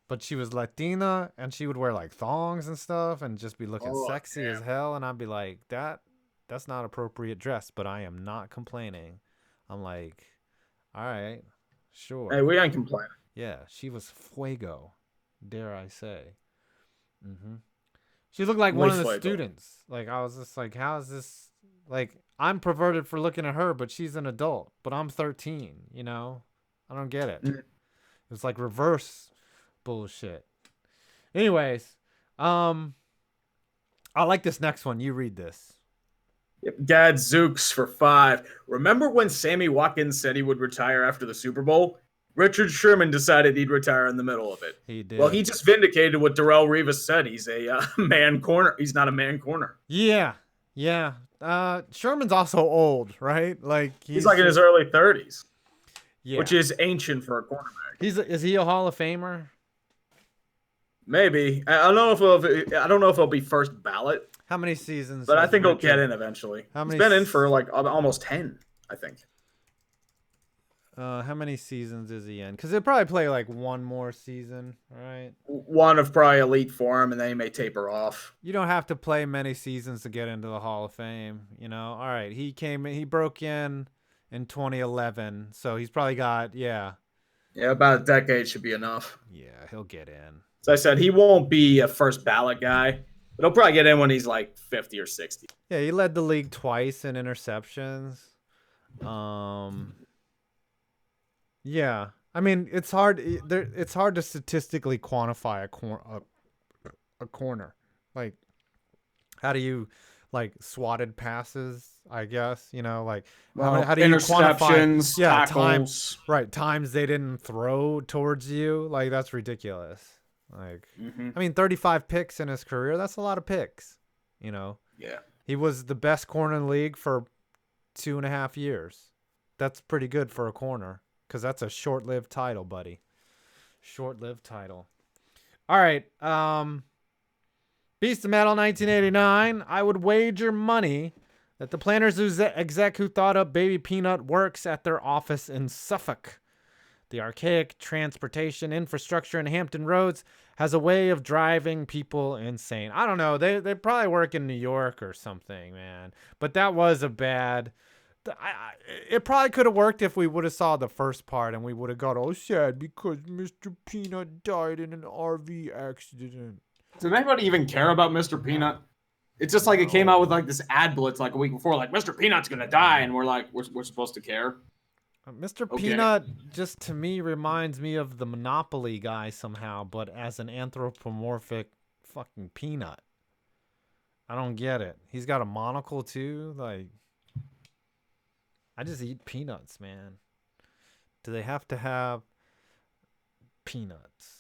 but she was Latina and she would wear like thongs and stuff and just be looking sexy as hell. And I'd be like, that's not appropriate dress, but I am not complaining. I'm like, all right, sure. Hey, we ain't complaining. Yeah, she was fuego, dare I say. Mm-hmm. She looked like one of the students. Like, I was just like, how is this? Like, I'm perverted for looking at her, but she's an adult. But I'm 13, you know? I don't get it. It was like reverse bullshit. Anyways, I like this next one. You read this. Yep. Gadzooks for 5. Remember when Sammy Watkins said he would retire after the Super Bowl? Richard Sherman decided he'd retire in the middle of it. He did. Well, he just vindicated what Darrelle Revis said. He's a man corner. He's not a man corner. Yeah. Yeah. Sherman's also old, right? Like he's like in his early 30s. Yeah. Which is ancient for a cornerback. Is he a Hall of Famer? Maybe. I don't know if he'll be first ballot. How many seasons? But I think he'll get in eventually. He's been in for like almost 10, I think. How many seasons is he in? Because they'll probably play like one more season, right? One of probably elite for him, and then he may taper off. You don't have to play many seasons to get into the Hall of Fame, you know? All right, he broke in 2011, so he's probably got, yeah, about a decade should be enough. Yeah, he'll get in. So I said he won't be a first ballot guy, but he'll probably get in when he's like 50 or 60. Yeah, he led the league twice in interceptions. Yeah, I mean it's hard. It's hard to statistically quantify a corner. Like, how do you swatted passes? I guess like how do you interceptions, quantify tackles, times they didn't throw towards you? Like that's ridiculous. Like mm-hmm. I mean 35 picks in his career. That's a lot of picks. Yeah, he was the best corner in the league for 2.5 years. That's pretty good for a corner. Because that's a short-lived title, buddy. Short-lived title. All right. Beast of Metal 1989. I would wager money that the Planters exec who thought up Baby Peanut works at their office in Suffolk. The archaic transportation infrastructure in Hampton Roads has a way of driving people insane. I don't know. They probably work in New York or something, man. But that was a bad... it probably could have worked if we would have saw the first part and we would have got all sad because Mr. Peanut died in an RV accident. Does anybody even care about Mr. Peanut? It's just like it came out with like this ad blitz like a week before, like Mr. Peanut's gonna die, and we're like, we're supposed to care. Mr. Peanut just to me reminds me of the Monopoly guy somehow, but as an anthropomorphic fucking peanut. I don't get it. He's got a monocle too, like. I just eat peanuts, man. Do they have to have peanuts?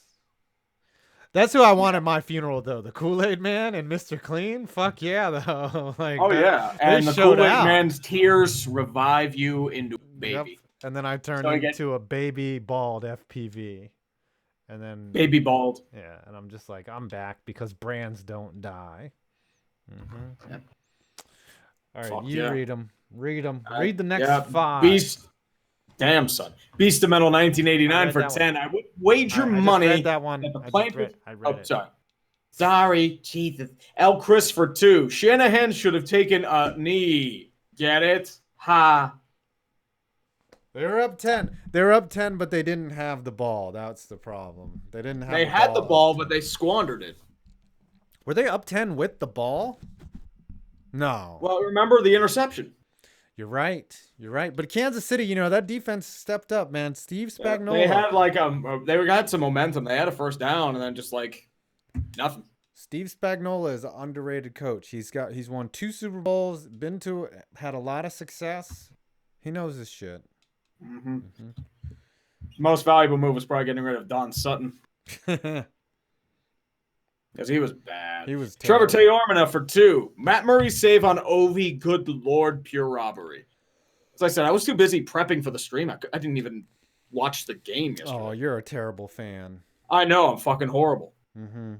That's who I want at my funeral, though. The Kool-Aid Man and Mr. Clean. Fuck yeah, though. And the Kool-Aid Man's tears revive you into a baby. Yep. And then I turn into a baby bald FPV. And then Baby bald. Yeah, and I'm just like, I'm back because brands don't die. Mm-hmm. Yep. All right, Fuck you yeah. read them. Read them. Read the next 5. Beast. Damn, son. Beastamental 1989 for 10. One. I would wager I money. just read that one. I read it. Sorry, Jesus. El Chris for 2. Shanahan should have taken a knee. Get it? Ha. They were up 10. They were up 10, but they didn't have the ball. That's the problem. They didn't have. They had the ball, but they squandered it. Were they up 10 with the ball? No. Well, remember the interception. You're right. You're right. But Kansas City, you know, that defense stepped up, man. Steve Spagnuolo. They had like they got some momentum. They had a first down and then just like nothing. Steve Spagnuolo is an underrated coach. He's won 2 Super Bowls, had a lot of success. He knows his shit. Mm-hmm. Mm-hmm. Most valuable move was probably getting rid of Don Sutton. Because he was bad. He was terrible. Trevor Taormina for 2. Matt Murray's save on Ovi, good lord, pure robbery. As I said, I was too busy prepping for the stream. I didn't even watch the game yesterday. Oh, you're a terrible fan. I know. I'm fucking horrible. Mm-hmm.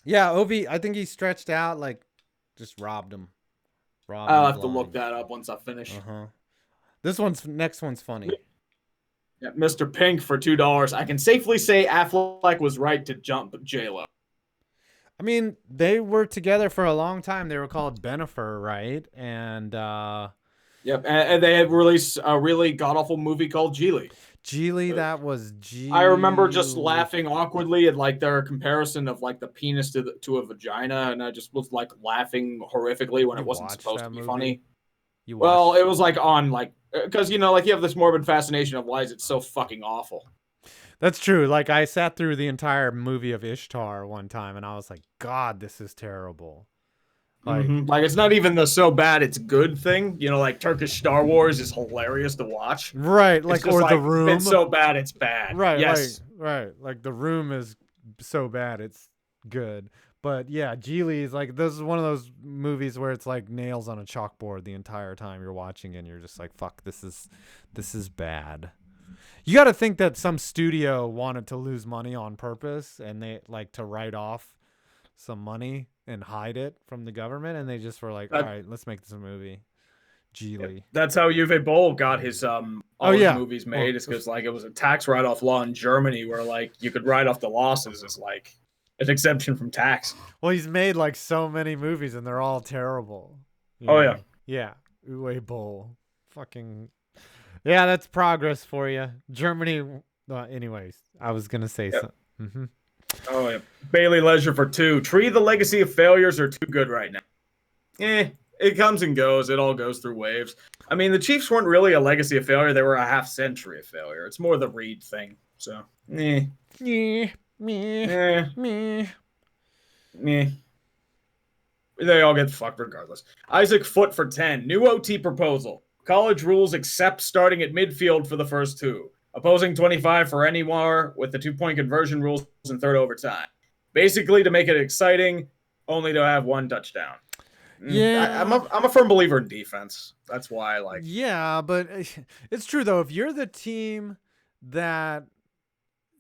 Yeah, Ovi, I think he stretched out, like, just robbed him. I'll have to look that up once I finish. Uh-huh. Next one's funny. Yeah, Mr. Pink for $2. I can safely say Affleck was right to jump J-Lo. I mean, they were together for a long time. They were called Benifer, right? And yep, and they had released a really god-awful movie called Geely. Geely, that was Geely. I remember just laughing awkwardly at like their comparison of like the penis to a vagina, and I just was like laughing horrifically when it wasn't supposed to be funny. Well, it was like on like because you know like you have this morbid fascination of why is it so fucking awful. That's true. Like I sat through the entire movie of Ishtar one time, and I was like, God, this is terrible. Like it's not even the so bad it's good thing. You know, like Turkish Star Wars is hilarious to watch. Right, like or The Room. It's so bad it's bad. Right, yes. right. Like The Room is so bad it's good. But yeah, Geely is like this is one of those movies where it's like nails on a chalkboard the entire time you're watching, and you're just like, fuck, this is bad. You got to think that some studio wanted to lose money on purpose, and they like to write off some money and hide it from the government, and they just were like, all right, let's make this a movie. Geely. Yeah, that's how Uwe Boll got his his movies made. It's because like it was a tax write-off law in Germany where like you could write off the losses as like an exemption from tax. Well, he's made like so many movies and they're all terrible. Yeah. Yeah. Uwe Boll. Fucking yeah, that's progress for you. Germany anyways, I was gonna say something. Mm-hmm. Oh yeah. Bailey Leisure for 2. Tree the legacy of failures are too good right now. It comes and goes. It all goes through waves. I mean, the Chiefs weren't really a legacy of failure. They were a half century of failure. It's more the Reid thing. So, Meh. They all get fucked regardless. Isaac Foot for 10. New OT proposal. College rules except starting at midfield for the first 2. Opposing 25 for any more with the 2-point conversion rules in third overtime. Basically to make it exciting, only to have 1 touchdown. Yeah, I'm a firm believer in defense. That's why I like. Yeah, but it's true though. If you're the team that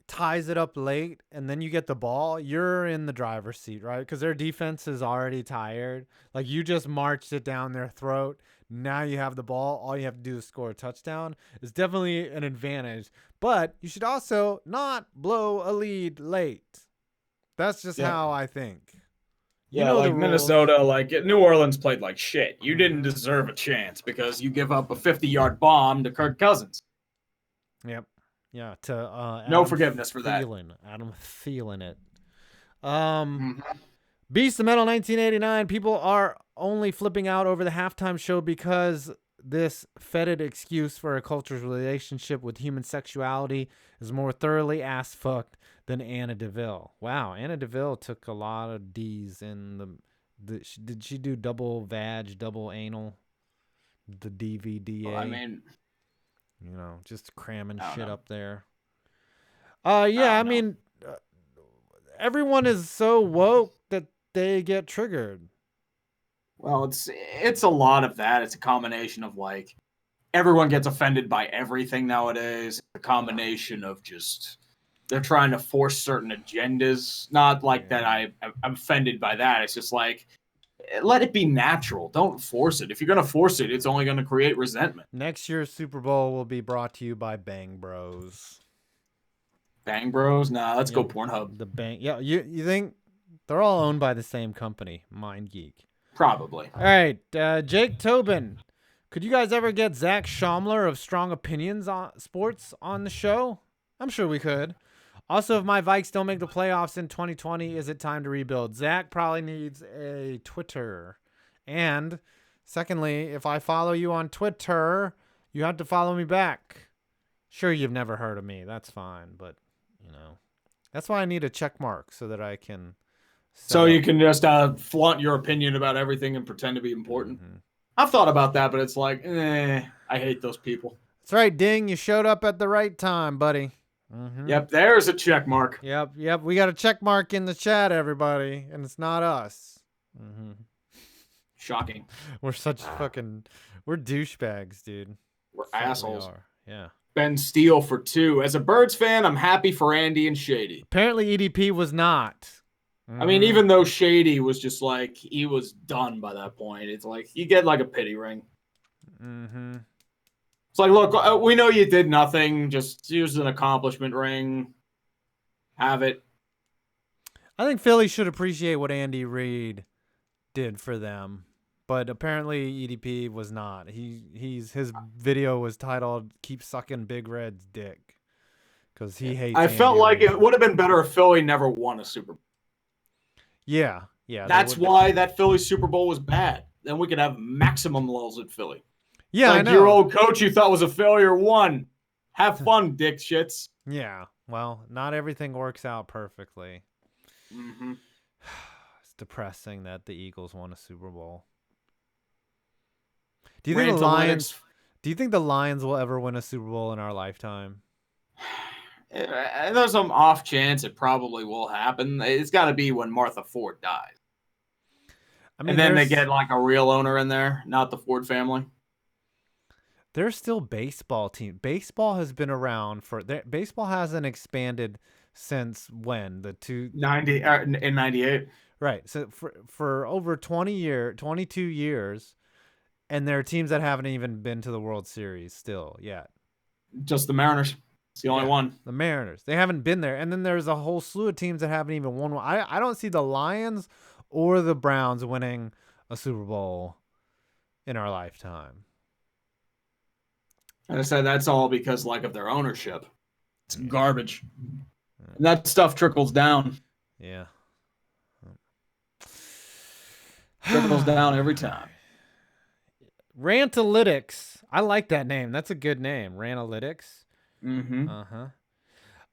ties it up late and then you get the ball, you're in the driver's seat, right? Because their defense is already tired. Like you just marched it down their throat. Now you have the ball. All you have to do is score a touchdown. It's definitely an advantage. But you should also not blow a lead late. That's just how I think. You know like Minnesota, like New Orleans played like shit. You didn't deserve a chance because you give up a 50-yard bomb to Kirk Cousins. Yep. Yeah. To no forgiveness for that. Adam Thielen it. Beast the Metal 1989. People are only flipping out over the halftime show because this fetid excuse for a culture's relationship with human sexuality is more thoroughly ass-fucked than Anna DeVille. Wow, Anna DeVille took a lot of D's in the did she do double vag, double anal? The DVDA. Well, I mean, you know, just cramming shit know. up there. I mean, everyone is so woke that they get triggered. Well, it's a lot of that. It's a combination of like everyone gets offended by everything nowadays. A combination of just they're trying to force certain agendas. Not like that I'm offended by that. It's just like, let it be natural. Don't force it. If you're going to force it, it's only going to create resentment. Next year's Super Bowl will be brought to you by Bang Bros. Bang Bros? Nah, let's go Pornhub. The Bang. Yeah, you think they're all owned by the same company, Mind Geek? Probably. All right, Jake Tobin. Could you guys ever get Zach Schaumler of Strong Opinions on Sports on the show? I'm sure we could. Also, if my Vikes don't make the playoffs in 2020, is it time to rebuild? Zach probably needs a Twitter. And secondly, if I follow you on Twitter, you have to follow me back. Sure, you've never heard of me. That's fine. But, you know, that's why I need a check mark so that I can. So you can just flaunt your opinion about everything and pretend to be important. Mm-hmm. I've thought about that, but it's like, I hate those people. That's right, Ding. You showed up at the right time, buddy. Mm-hmm. Yep, there's a check mark. Yep. We got a check mark in the chat, everybody, and it's not us. Mm-hmm. Shocking. We're such we're douchebags, dude. We're assholes. Yeah. Ben Steele for 2. As a Birds fan, I'm happy for Andy and Shady. Apparently, EDP was not. I mean, even though Shady was just like, he was done by that point. It's like, you get like a pity ring. Mm-hmm. It's like, look, we know you did nothing. Just use an accomplishment ring. Have it. I think Philly should appreciate what Andy Reid did for them. But apparently EDP was not. His video was titled "Keep Sucking Big Red's Dick" because he hates. I felt like it would have been better if Philly never won a Super Bowl. Yeah. That's why that Philly Super Bowl was bad. Then we could have maximum lulls at Philly. Yeah, like I know. Your old coach you thought was a failure won. Have fun, dick shits. Yeah. Well, not everything works out perfectly. Mm-hmm. It's depressing that the Eagles won a Super Bowl. Do you think the Lions will ever win a Super Bowl in our lifetime? There's some off chance it probably will happen. It's got to be when Martha Ford dies. I mean, and then they get like a real owner in there, not the Ford family. There's still baseball team. Baseball has been around baseball hasn't expanded since when? In 98. Right. So for over 22 years, and there are teams that haven't even been to the World Series still yet. Just the Mariners. It's the only one. The Mariners. They haven't been there. And then there's a whole slew of teams that haven't even won one. I don't see the Lions or the Browns winning a Super Bowl in our lifetime. And I said that's all because of their ownership. It's garbage. And that stuff trickles down. Yeah. Trickles down every time. Rantalytics. I like that name. That's a good name. Rantalytics. Mm-hmm.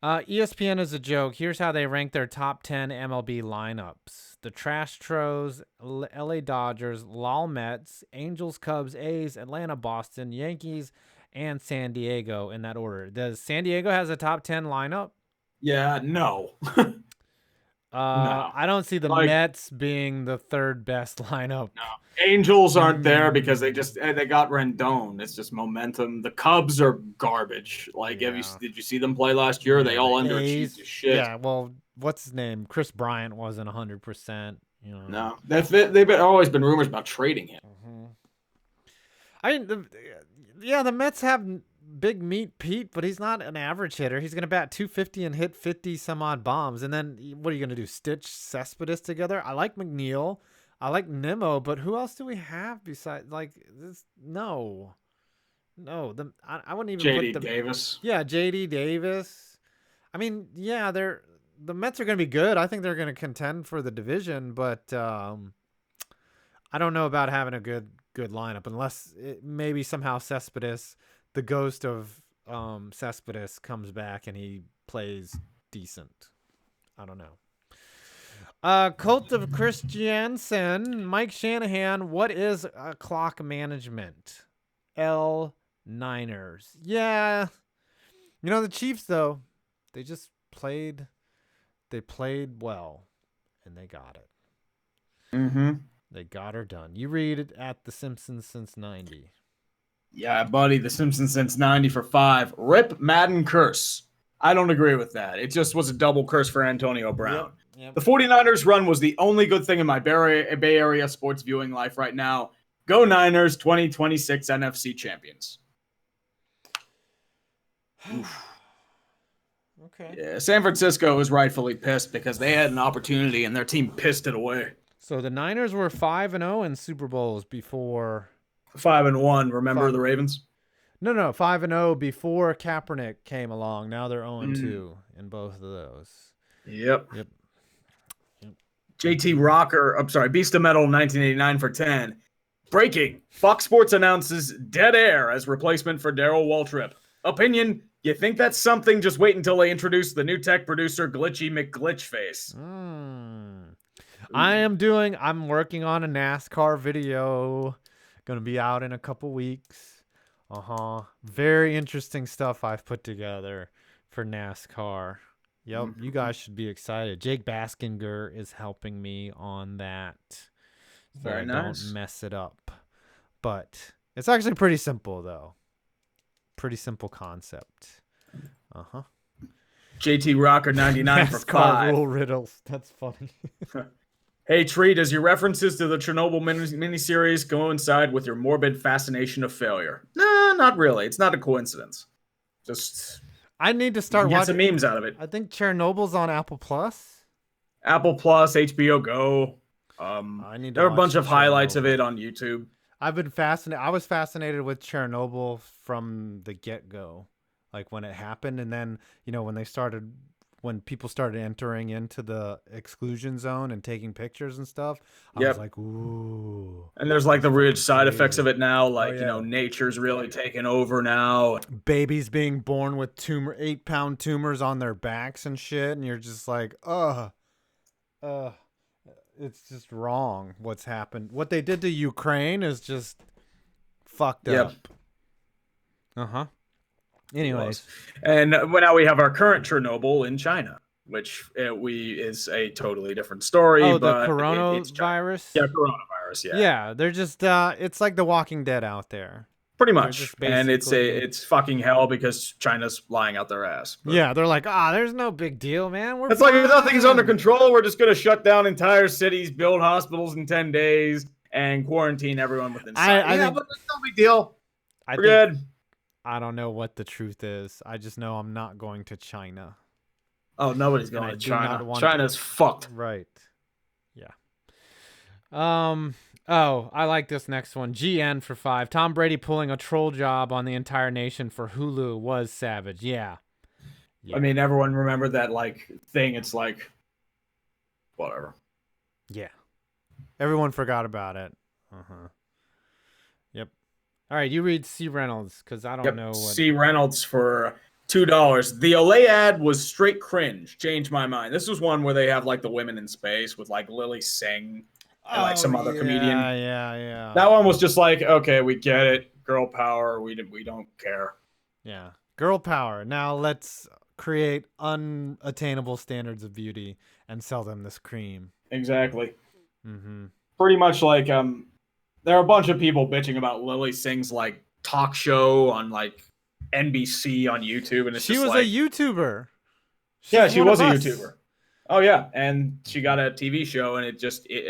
ESPN is a joke. Here's how they rank their top 10 MLB lineups. The Trash Tros, LA Dodgers, Lol Mets, Angels, Cubs, A's, Atlanta, Boston, Yankees, and San Diego in that order. Does San Diego has a top 10 lineup? Yeah, no. No. I don't see the Mets being the third best lineup. No. Angels aren't there because they got Rendon. It's just momentum. The Cubs are garbage. Did you see them play last year? They all underachieved as shit. Yeah, well, what's his name? Chris Bryant wasn't 100%. You know. No, they've always been rumors about trading him. Mm-hmm. The Mets have Big Meat Pete, but he's not an average hitter. He's going to bat 250 and hit 50 some odd bombs. And then what are you going to do? Stitch Cespedes together? I like McNeil. I like Nimmo, but who else do we have besides this? No. I wouldn't even JD put Davis. Yeah, JD Davis. I mean, yeah, the Mets are going to be good. I think they're going to contend for the division, but I don't know about having a good lineup unless maybe somehow Cespedes, the ghost of Cespedes, comes back and he plays decent. I don't know. Cult of Christiansen, Mike Shanahan, what is clock management? Niners. Yeah. You know, the Chiefs, though, they just played well, and they got it. Mm-hmm. They got her done. You read it at The Simpsons since 90. Yeah, buddy, The Simpsons since 90 for 5. Rip Madden curse. I don't agree with that. It just was a double curse for Antonio Brown. Yep. The 49ers run was the only good thing in my Bay Area sports viewing life right now. Go Niners, 2026 NFC champions. Okay. Yeah, San Francisco is rightfully pissed because they had an opportunity and their team pissed it away. So the Niners were 5-0 in Super Bowls before 5-1. Remember the Ravens? No, 5-0 before Kaepernick came along. Now they're 0-2 in both of those. Yep. JT Rocker, I'm sorry, Beast of Metal 1989 for 10. Breaking. Fox Sports announces dead air as replacement for Darryl Waltrip. Opinion, you think that's something? Just wait until they introduce the new tech producer, Glitchy McGlitchface. I'm working on a NASCAR video. Gonna be out in a couple weeks. Very interesting stuff I've put together for NASCAR. Yep, you guys should be excited. Jake Baskinger is helping me on that. So Very nice. Don't mess it up. But it's actually pretty simple, though. Pretty simple concept. JT Rocker 99 for 5. Rule riddles. That's funny. Hey, Tree, does your references to the Chernobyl miniseries coincide with your morbid fascination of failure? No, not really. It's not a coincidence. Just I need to start watching some memes out of it. I think Chernobyl's on Apple Plus. Apple Plus, HBO Go. There are a bunch of highlights of it on YouTube. I've been fascinated. I was fascinated with Chernobyl from the get-go, like when it happened, and then when people started entering into the exclusion zone and taking pictures and stuff. I was like, ooh. And there's like the weird side effects of it now, like nature's really taking over now. Babies being born with 8-pound tumors on their backs and shit, and you're just like, it's just wrong what's happened. What they did to Ukraine is just fucked up. Anyways. And now we have our current Chernobyl in China, which is a totally different story. Oh, but the coronavirus? Coronavirus, yeah. Yeah, they're just, it's like The Walking Dead out there. Pretty much. And it's fucking hell because China's lying out their ass. But yeah, they're like, there's no big deal, man. It's like if nothing's under control, we're just going to shut down entire cities, build hospitals in 10 days, and quarantine everyone within sight. But it's no big deal. We're good. I don't know what the truth is. I just know I'm not going to China. Oh, nobody's going to China. China's fucked. Right. Yeah. Oh, I like this next one. GN for 5. Tom Brady pulling a troll job on the entire nation for Hulu was savage. Yeah. I mean, everyone remembered that thing. It's like, whatever. Yeah. Everyone forgot about it. Yep. All right, you read C. Reynolds because I don't know what. C. Reynolds for $2. The Olay ad was straight cringe. Changed my mind. This was one where they have the women in space with Lily Singh. And some other comedian. Yeah. That one was just okay, we get it. Girl power. We don't care. Yeah. Girl power. Now let's create unattainable standards of beauty and sell them this cream. Exactly. Pretty much there are a bunch of people bitching about Lily Singh's talk show on NBC on YouTube. And she was a YouTuber. She was a YouTuber. Oh yeah, and she got a TV show and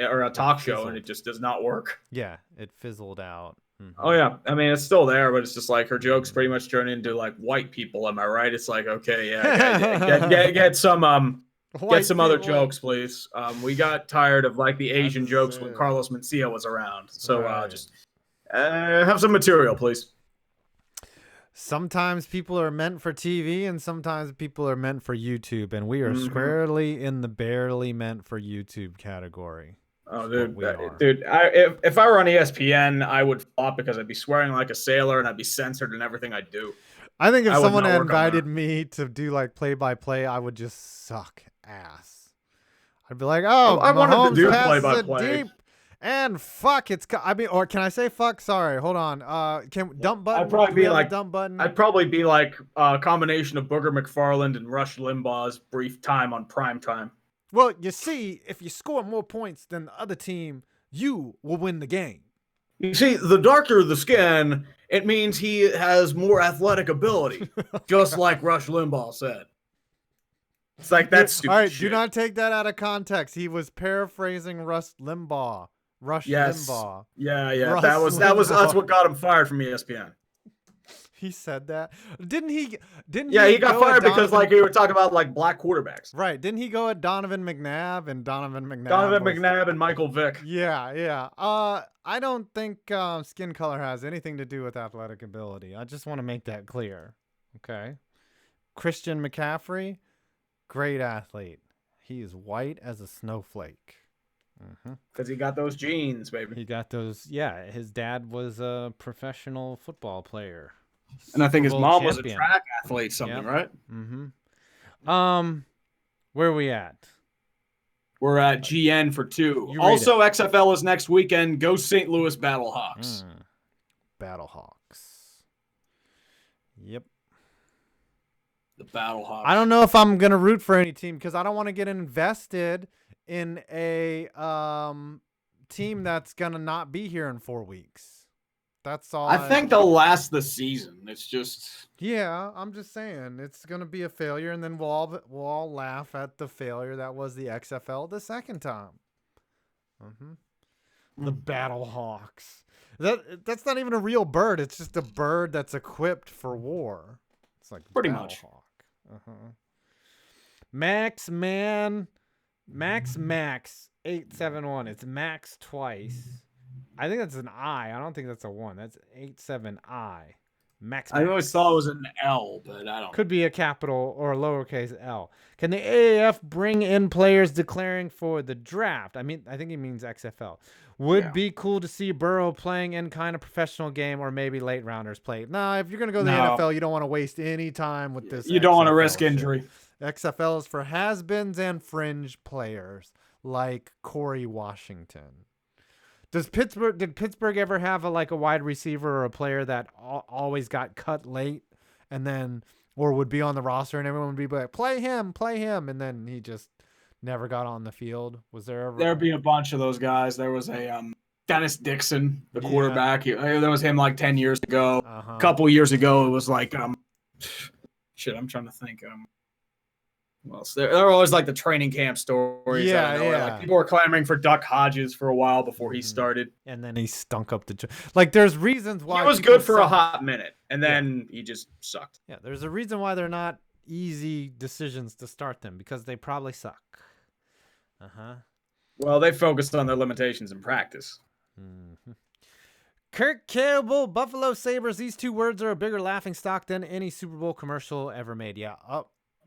or a talk show and it just does not work. Yeah, it fizzled out. Oh yeah, I mean it's still there, but it's just her jokes pretty much turn into white people. Am I right? It's okay, yeah, get some other jokes, please. We got tired of the Asian jokes when Carlos Mencia was around, so just have some material, please. Sometimes people are meant for TV and sometimes people are meant for YouTube, and we are squarely in the barely meant for YouTube category. Oh, dude, if I were on ESPN, I would flop because I'd be swearing like a sailor and I'd be censored in everything I do. I think if someone had invited me to do play-by-play, I would just suck ass. I'd be like, I wanted to do play-by-play. And fuck, or can I say fuck? Sorry, hold on. Can dump button? I'd probably be dump button. I'd probably be a combination of Booger McFarland and Rush Limbaugh's brief time on prime time. Well, you see, if you score more points than the other team, you will win the game. You see, the darker the skin, it means he has more athletic ability, just like Rush Limbaugh said. It's like that's stupid. All right, shit. do not take that out of context. He was paraphrasing Rush Limbaugh. Limbaugh. Yeah. Rush That's what got him fired from ESPN. He said that. Didn't he? Yeah, he got fired because like we were talking about like black quarterbacks. Right? Didn't he go at Donovan McNabb and McNabb and Michael Vick. Yeah. I don't think skin color has anything to do with athletic ability. I just want to make that clear. Okay. Christian McCaffrey, great athlete. He is white as a snowflake. Because he got those genes, baby. He got those. Yeah, his dad was a professional football player. And I think his mom was a track athlete, right? Where are we at? We're at GN for 2. Also, XFL is next weekend. Go St. Louis Battlehawks. Battlehawks. Yep. The Battlehawks. I don't know if I'm gonna root for any team because I don't want to get invested in a team that's gonna not be here in 4 weeks. That's all. I think they'll last the season. It's just. Yeah, I'm just saying it's gonna be a failure, and then we'll all laugh at the failure that was the XFL the second time. The Battlehawks. That's not even a real bird. It's just a bird that's equipped for war. It's like pretty much. Max 871. It's Max twice. I think that's an I. I don't think that's a 1. That's 87I. Max. I always thought it was an L, but I don't. Could be a capital or a lowercase L. Can the AAF bring in players declaring for the draft? I mean, I think he means XFL. Would be cool to see Burrow playing in kind of professional game or maybe late rounders play. Nah, if you're going to go to the NFL, you don't want to waste any time with this. You don't want to risk injury. XFL is for has-beens and fringe players like Corey Washington. Did Pittsburgh ever have a wide receiver or a player that always got cut late and then or would be on the roster and everyone would be like, play him, and then he just never got on the field? Was there ever? There'd be a bunch of those guys. There was a Dennis Dixon, the quarterback. There was him like 10 years ago. A couple years ago, it was like shit. I'm trying to think. Well, they're always like the training camp stories. Yeah. Like people were clamoring for Duck Hodges for a while before he started, and then he stunk up the. There's reasons why he was good for a hot minute, and then he just sucked. Yeah, there's a reason why they're not easy decisions to start them because they probably suck. Well, they focused on their limitations in practice. Kirk Campbell, Buffalo Sabres. These two words are a bigger laughingstock than any Super Bowl commercial ever made. Yeah.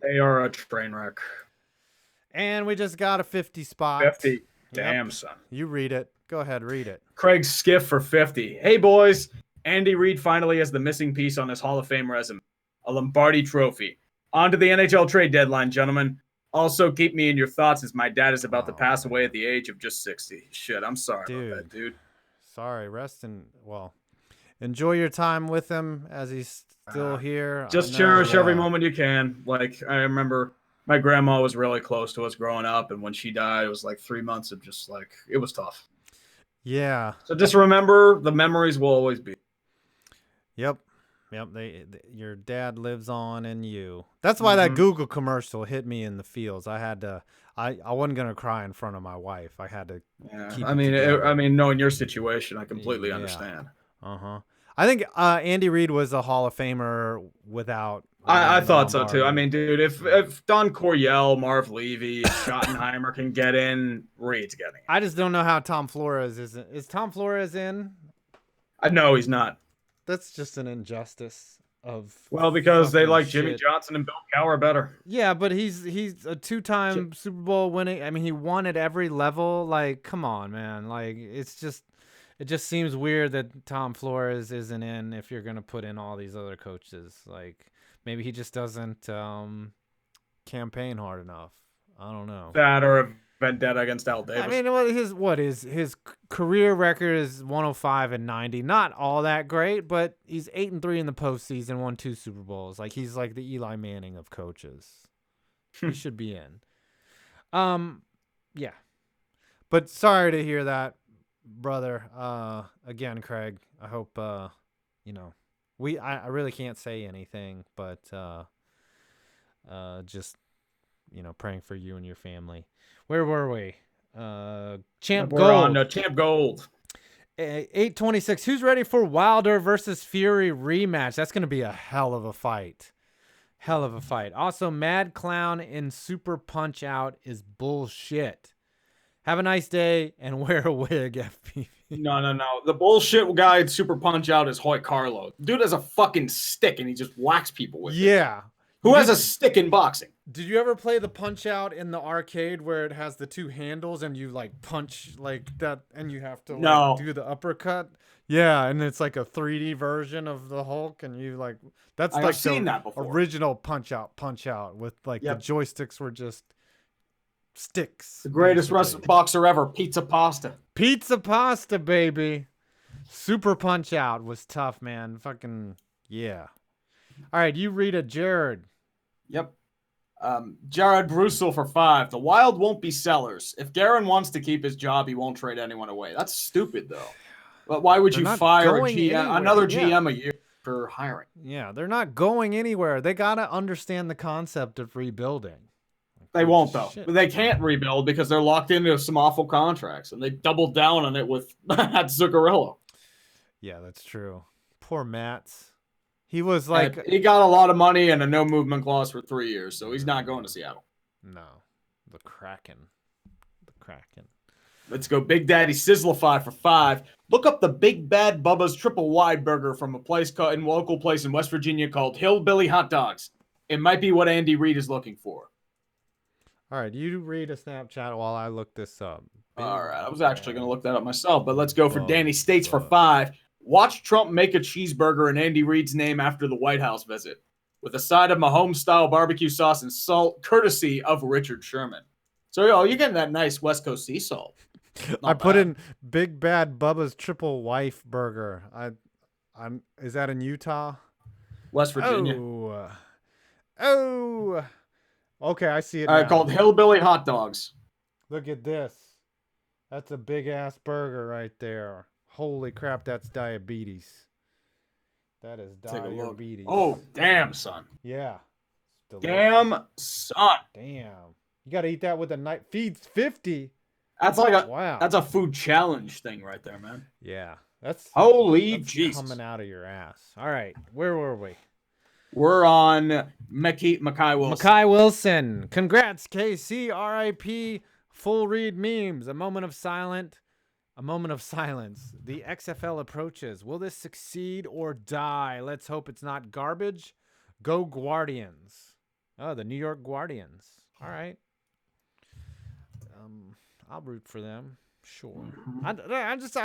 They are a train wreck. And we just got a 50 spot. 50. Damn, son. You read it. Go ahead, read it. Craig Skiff for 50. Hey, boys. Andy Reid finally has the missing piece on his Hall of Fame resume. A Lombardi trophy. On to the NHL trade deadline, gentlemen. Also, keep me in your thoughts as my dad is about to pass away at the age of just 60. Shit, I'm sorry about that, dude. Sorry. Enjoy your time with him as he's still here. Just cherish every moment you can. Like, I remember my grandma was really close to us growing up, and when she died, it was like 3 months of just like, it was tough. Yeah. So just remember, the memories will always be. Yep. Your dad lives on in you. That's why that Google commercial hit me in the feels. I had to. I wasn't gonna cry in front of my wife. I had to. Keep I mean, knowing your situation, I completely understand. I think Andy Reid was a Hall of Famer without. I thought so too. I mean, dude, if Don Coryell, Marv Levy, Schottenheimer can get in, Reid's getting in. I just don't know how Tom Flores is. Is Tom Flores in? No, he's not. That's just an injustice of. Well, because they like Jimmy Johnson and Bill Cowher better. Yeah, but he's a 2-time Super Bowl winning. I mean, he won at every level. Like, come on, man. Like, it just seems weird that Tom Flores isn't in if you're gonna put in all these other coaches. Like, maybe he just doesn't campaign hard enough. I don't know. That or a vendetta against Al Davis. I mean, his career record is 105-90. Not all that great, but he's 8-3 in the postseason, won 2 Super Bowls. Like, he's like the Eli Manning of coaches. He should be in. Yeah. But sorry to hear that, brother. Again, Craig, I hope I really can't say anything, but just praying for you and your family. Where were we? Champ We're Gold. on Champ Gold. 826. Who's ready for Wilder versus Fury rematch? That's going to be a hell of a fight. Hell of a fight. Also, Mad Clown in Super Punch Out is bullshit. Have a nice day and wear a wig, FPV. No. The bullshit guy in Super Punch Out is Hoyt Carlo. Dude has a fucking stick and he just whacks people with it. Yeah. Who has a stick in boxing? Did you ever play the Punch Out in the arcade where it has the two handles and you like punch like that and you have to like, do the uppercut? Yeah, and it's like a 3D version of the Hulk and you like that's I've like seen the that before. Original Punch Out with like the joysticks were just sticks. The greatest boxer ever, Pizza Pasta. Pizza Pasta, baby. Super Punch Out was tough, man. Fucking yeah. All right, you read it, Jared. Yep. Jared Brussel for 5. The Wild won't be sellers. If Guerin wants to keep his job, he won't trade anyone away. That's stupid, though. But why would you fire another GM a year for hiring? Yeah, they're not going anywhere. They got to understand the concept of rebuilding. They won't, though. They can't rebuild because they're locked into some awful contracts, and they doubled down on it with Zuccarello. Yeah, that's true. Poor Mats. He was like... And he got a lot of money and a no-movement clause for 3 years, so he's not going to Seattle. No. The Kraken. Let's go Big Daddy Sizzlify for 5. Look up the Big Bad Bubba's Triple Wide Burger from a local place in West Virginia called Hillbilly Hot Dogs. It might be what Andy Reid is looking for. All right, you read a Snapchat while I look this up. All right, I was actually going to look that up myself, but let's go for Danny States for 5. Watch Trump make a cheeseburger in Andy Reid's name after the White House visit, with a side of Mahomes-style barbecue sauce and salt, courtesy of Richard Sherman. So, you're getting that nice West Coast sea salt. I put in Big Bad Bubba's Triple Wife Burger. Is that in Utah? West Virginia. Oh. Okay, I see it now. Called Hillbilly Hot Dogs. Look at this. That's a big-ass burger right there. Holy crap, that's diabetes. That is diabetes. Oh, damn, son. Yeah. Damn, son. Damn. You got to eat that with a knife. Feeds 50. That's like that's a food challenge thing right there, man. Yeah. That's Jesus. Coming out of your ass. All right. Where were we? We're on Mackay Wilson. Mackay Wilson. Congrats, KC. RIP. Full read memes. A moment of silence. The XFL approaches. Will this succeed or die? Let's hope it's not garbage. Go Guardians. Oh, the New York Guardians. All right. I'll root for them. Sure. I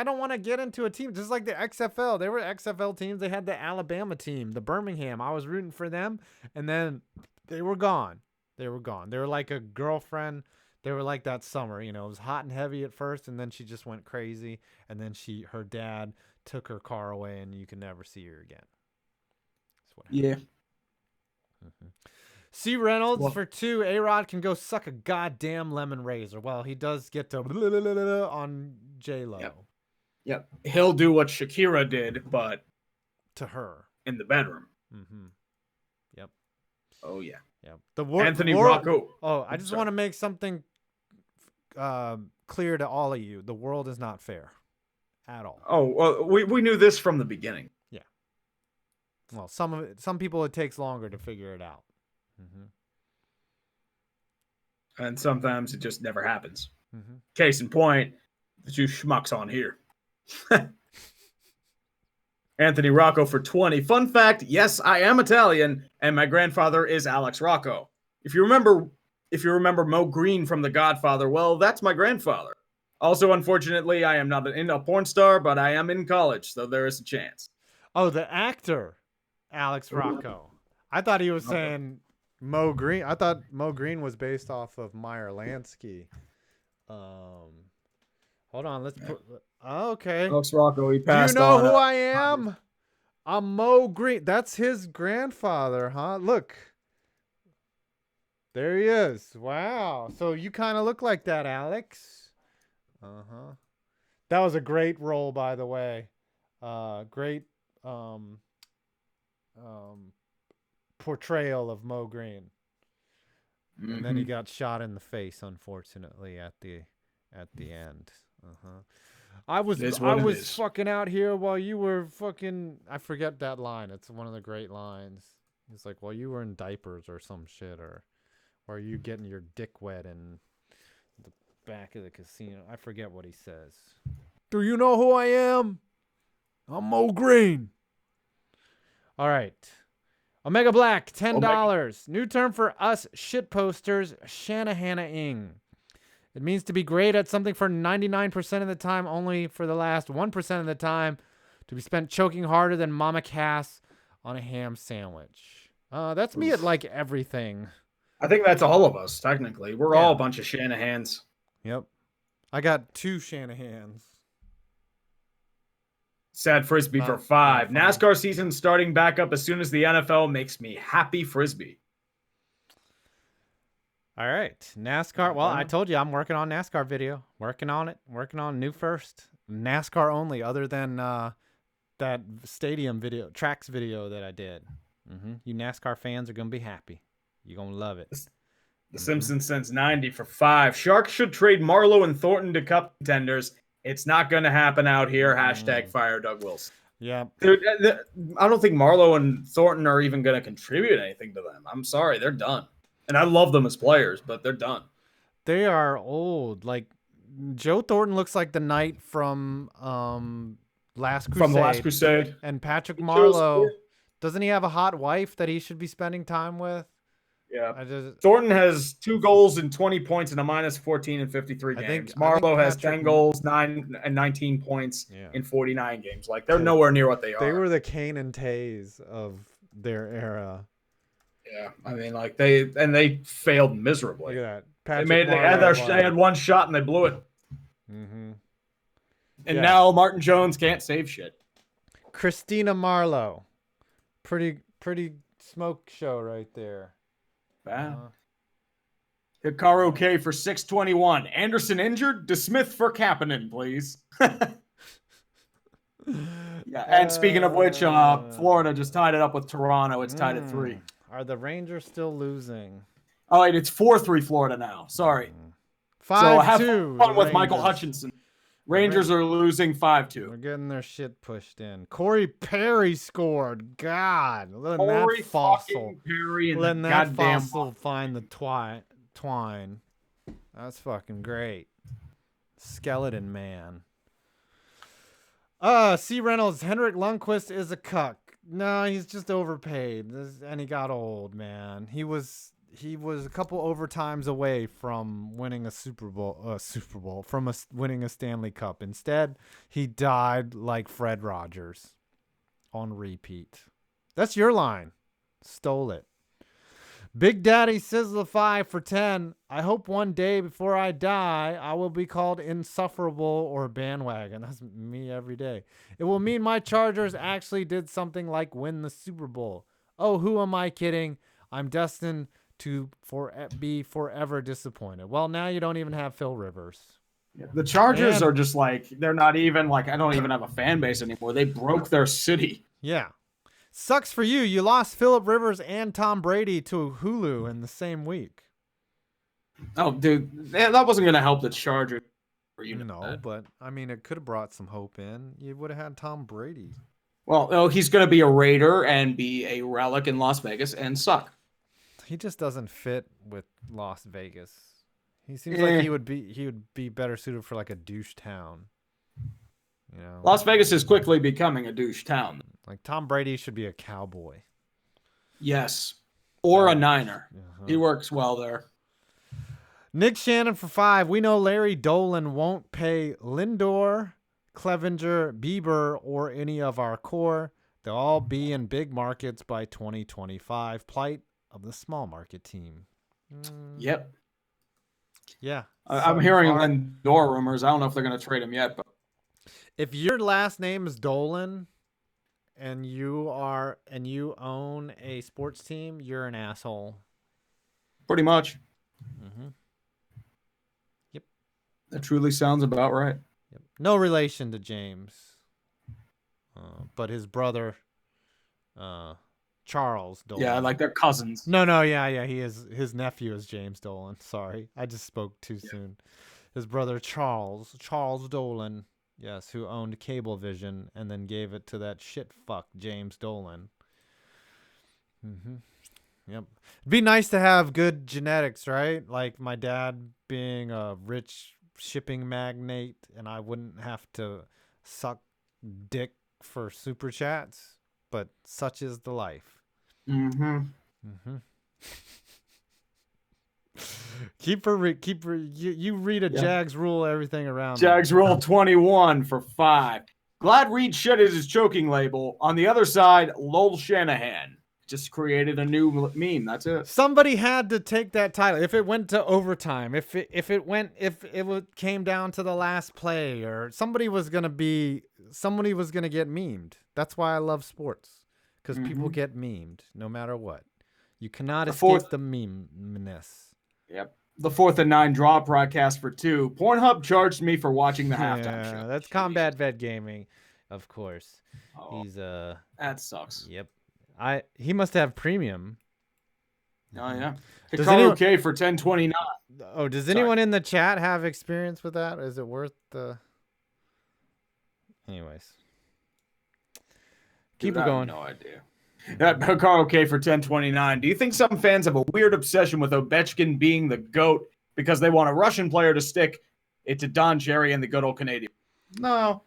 don't want to get into a team just like the XFL. They were XFL teams. They had the Alabama team, the Birmingham. I was rooting for them, and then they were gone. They were like a girlfriend. They were like that summer. It was hot and heavy at first, and then she just went crazy, and then her dad took her car away, and you can never see her again. That's what happened. Yeah. Mm-hmm. C. Reynolds for 2. A-Rod can go suck a goddamn lemon razor. Well, he does get to on J-Lo. Yep. He'll do what Shakira did, but to her in the bedroom. Mm-hmm. Yep. Oh yeah. Yep. Anthony Rocco. Oh, I just want to make something clear to all of you. The world is not fair at all. Oh, well, we knew this from the beginning. Yeah. Well, some people it takes longer to figure it out. Mm-hmm. And sometimes it just never happens. Mm-hmm. Case in point, the two schmucks on here. Anthony Rocco for 20. Fun fact, yes, I am Italian, and my grandfather is Alex Rocco. If you remember Mo Green from The Godfather, well, that's my grandfather. Also, unfortunately, I am not a porn star, but I am in college, so there is a chance. Oh, the actor, Alex Rocco. I thought he was saying Mo Green. I thought Mo Green was based off of Meyer Lansky. Hold on, let's put. Okay. Alex Rocco, he passed on. Do you know who I am? I'm Mo Green. That's his grandfather, huh? Look. There he is. Wow. So you kind of look like that, Alex. Uh-huh. That was a great role, by the way. Great portrayal of Mo Green. And then he got shot in the face, unfortunately, at the end. I was fucking out here while you were fucking. I forget that line. It's one of the great lines. It's like, while you were in diapers or some shit, or you getting your dick wet in the back of the casino. I forget what he says. Do you know who I am? I'm Mo Green. All right. Omega Black, $10. New term for us shit posters, Shanahan-ing. It means to be great at something for 99% of the time, only for the last 1% of the time to be spent choking harder than Mama Cass on a ham sandwich. That's me at like everything. I think that's all of us, technically. We're all a bunch of Shanahans. Yep. I got 2 Shanahans. Sad Frisbee for 5. NASCAR season starting back up as soon as the NFL makes me happy Frisbee. All right. NASCAR. Well, I told you I'm working on NASCAR video. Working on it. Working on new first. NASCAR only, other than that stadium video, tracks video that I did. You NASCAR fans are going to be happy. You're going to love it. The Simpsons sends 90 for 5. Sharks should trade Marlowe and Thornton to cup contenders. It's not going to happen out here. # fire Doug Wilson. Yeah. I don't think Marlowe and Thornton are even going to contribute anything to them. I'm sorry. They're done. And I love them as players, but they're done. They are old. Like, Joe Thornton looks like the knight from Last Crusade. From the Last Crusade. And Patrick Marlowe, doesn't he have a hot wife that he should be spending time with? Yeah. Thornton has 2 goals and 20 points and a -14 in 53 games. Marlowe has 10 goals, 9 and 19 points in 49 games. Like, they're nowhere near what they are. They were the Kane and Tays of their era. Yeah, I mean, like, they failed miserably. Look at that. They had 1 shot and they blew it. And now Martin Jones can't save shit. Christina Marlowe, pretty smoke show right there. Hikaru K for 621. Anderson injured? DeSmith for Kapanen, please. And speaking of which, Florida just tied it up with Toronto. It's tied at 3. Are the Rangers still losing? Oh, wait, it's 4-3 Florida now. Sorry. 5-2. So have fun with Michael Hutchinson. Rangers are losing 5-2. They're getting their shit pushed in. Corey Perry scored. God, letting Corey that fossil, Perry and letting that fossil find the twine. That's fucking great. Skeleton man. C. Reynolds, Henrik Lundqvist is a cuck. No, he's just overpaid, and he got old, man. He was a couple overtimes away from winning a Super Bowl, from winning a Stanley Cup. Instead, he died like Fred Rogers on repeat. That's your line. Stole it. Big Daddy Sizzlify for 10. I hope one day before I die, I will be called insufferable or bandwagon. That's me every day. It will mean my Chargers actually did something like win the Super Bowl. Oh, who am I kidding? I'm destined to be forever disappointed. Well, now you don't even have Phil Rivers. Yeah, the Chargers are just like, they're not even like, I don't even have a fan base anymore. They broke their city. Yeah. Sucks for you. You lost Phillip Rivers and Tom Brady to Hulu in the same week. Oh, dude, that wasn't going to help the Chargers. But I mean, it could have brought some hope in. You would have had Tom Brady. Well, he's going to be a Raider and be a relic in Las Vegas and suck. He just doesn't fit with Las Vegas. He seems like he would be better suited for like a douche town. You know, Las Vegas is quickly becoming a douche town. Like Tom Brady should be a Cowboy. Yes. Or a Niner. He works well there. Nick Shannon for 5. We know Larry Dolan won't pay Lindor, Clevenger, Bieber, or any of our core. They'll all be in big markets by 2025. Plight of the small market team. Yep. Yeah. I'm hearing Lindor rumors. I don't know if they're going to trade him yet. But if your last name is Dolan and you own a sports team, you're an asshole. Pretty much. Yep. That truly sounds about right. Yep. No relation to James, but his brother Charles Dolan. Yeah, like they're cousins. No, yeah. His nephew is James Dolan. Sorry, I just spoke too soon. His brother Charles Dolan, yes, who owned Cablevision and then gave it to that shit fuck James Dolan. Yep. It'd be nice to have good genetics, right? Like my dad being a rich shipping magnate, and I wouldn't have to suck dick for super chats. But such is the life. You read a Jags rule everything around. Jags rule 21 for 5. Glad Reid shedded his choking label. On the other side, Lol Shanahan just created a new meme. That's it. Somebody had to take that title. If it went to overtime, if it came down to the last play, or somebody was gonna get memed. That's why I love sports, because people get memed no matter what. You cannot escape the meme-ness. Yep. The 4th and 9 draw broadcast for 2. Pornhub charged me for watching the halftime show. That's Combat Vet Gaming, of course. He's that sucks. Yep. He must have premium. Oh yeah. Hikaru for 1029. Oh, does anyone in the chat have experience with that? Is it worth the? Anyways, keep it going. I have no idea. Hikaru K for 1029. Do you think some fans have a weird obsession with Ovechkin being the GOAT because they want a Russian player to stick it to Don Cherry and the good old Canadian? No,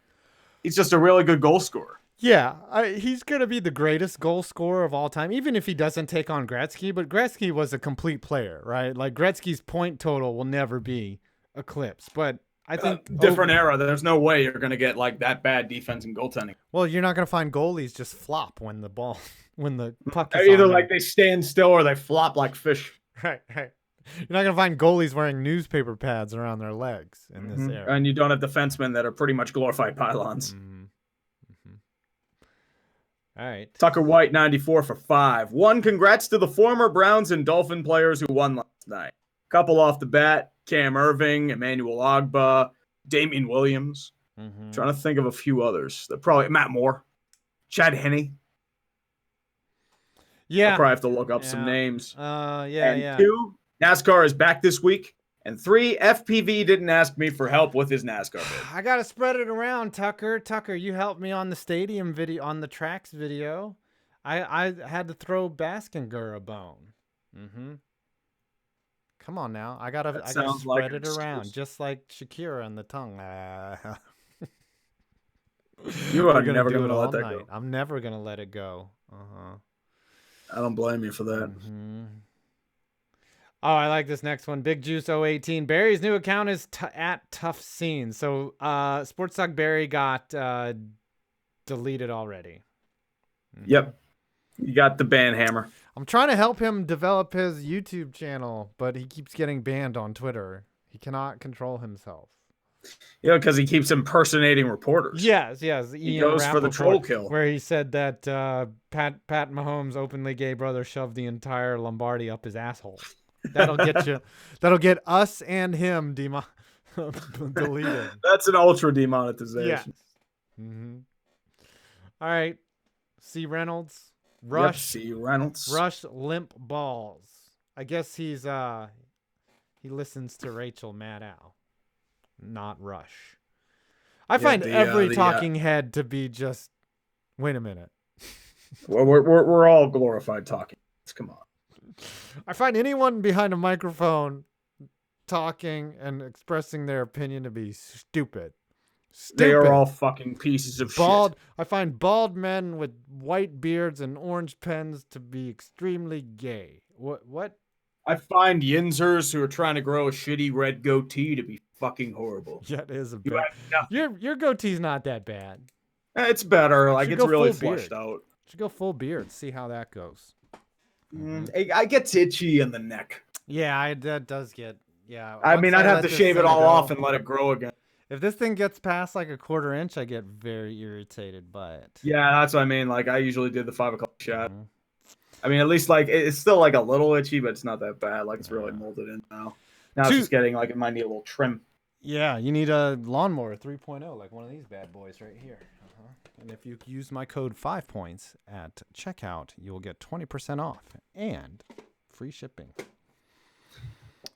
he's just a really good goal scorer. Yeah, he's going to be the greatest goal scorer of all time, even if he doesn't take on Gretzky. But Gretzky was a complete player, right? Like, Gretzky's point total will never be eclipsed. But I think... different era. There's no way you're going to get, like, that bad defense and goaltending. Well, you're not going to find goalies just flop when the puck is either on like they stand still or they flop like fish. Right. You're not going to find goalies wearing newspaper pads around their legs in this era. And you don't have defensemen that are pretty much glorified pylons. All right. Tucker White, 94 for 5. 1, congrats to the former Browns and Dolphin players who won last night. Couple off the bat, Cam Irving, Emmanuel Ogba, Damian Williams. Trying to think of a few others. Probably Matt Moore, Chad Henne. Yeah. I'll probably have to look up some names. 2, NASCAR is back this week. And 3, FPV didn't ask me for help with his NASCAR bid. I got to spread it around, Tucker. Tucker, you helped me on the stadium video, on the tracks video. I had to throw Baskinger a bone. Come on now. I got to spread it around, just like Shakira and the tongue. You are never going to let that go. I'm never going to let it go. I don't blame you for that. Oh, I like this next one. Big Juice 018. Barry's new account is at Tough Scene. So Sports Talk Barry got deleted already. Yep. You got the ban hammer. I'm trying to help him develop his YouTube channel, but he keeps getting banned on Twitter. He cannot control himself. Yeah, because he keeps impersonating reporters. Yes. He goes for the troll kill. Where he said that Pat Mahomes' openly gay brother shoved the entire Lombardi up his asshole. That'll get you. That'll get us and him deleted. That's an ultra demonetization. Yeah. All right. C. Reynolds. Rush. Yep, C. Reynolds. Rush limp balls. I guess he listens to Rachel Maddow, not Rush. I find every talking head to be just. Wait a minute. Well, we're all glorified talking. Come on. I find anyone behind a microphone talking and expressing their opinion to be stupid. They are all fucking pieces of shit. I find bald men with white beards and orange pens to be extremely gay. What? I find yinzers who are trying to grow a shitty red goatee to be fucking horrible. Yeah, it is a bit. Your goatee's not that bad. It's better. Like, it's really fleshed out. Should go full beard. See how that goes. I get itchy in the neck. Yeah, that does get. Yeah. I mean, I'd have to shave it all off and let it grow again. If this thing gets past like a 1/4 inch, I get very irritated by it. Yeah, that's what I mean. Like, I usually did the 5 o'clock shot. I mean, at least like it's still like a little itchy, but it's not that bad. Like, it's really molded in now. Now it's just getting like it might need a little trim. Yeah, you need a lawnmower 3.0, like one of these bad boys right here. And if you use my code 5points at checkout, you will get 20% off and free shipping.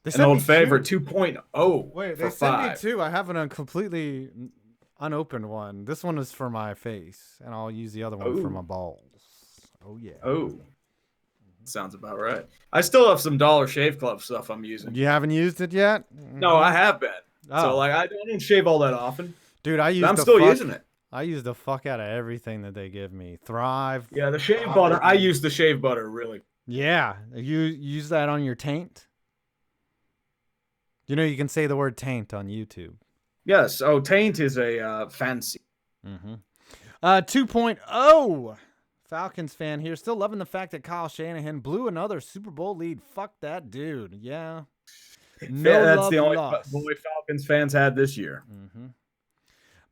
An old favorite 2.0. Wait, for they sent me 5. 2. I have a completely unopened one. This one is for my face, and I'll use the other one for my balls. Oh, yeah. Oh. Sounds about right. I still have some Dollar Shave Club stuff I'm using. You haven't used it yet? No, I have been. Oh. So, like, I don't shave all that often. Dude, I'm still using it. I use the fuck out of everything that they give me. Thrive. Yeah, the shave butter. I use the shave butter, really. Yeah. You use that on your taint? You know you can say the word taint on YouTube. Yes. Oh, taint is a fancy. 2.0. Falcons fan here. Still loving the fact that Kyle Shanahan blew another Super Bowl lead. Fuck that dude. Yeah. No, yeah, that's the only boy Falcons fans had this year.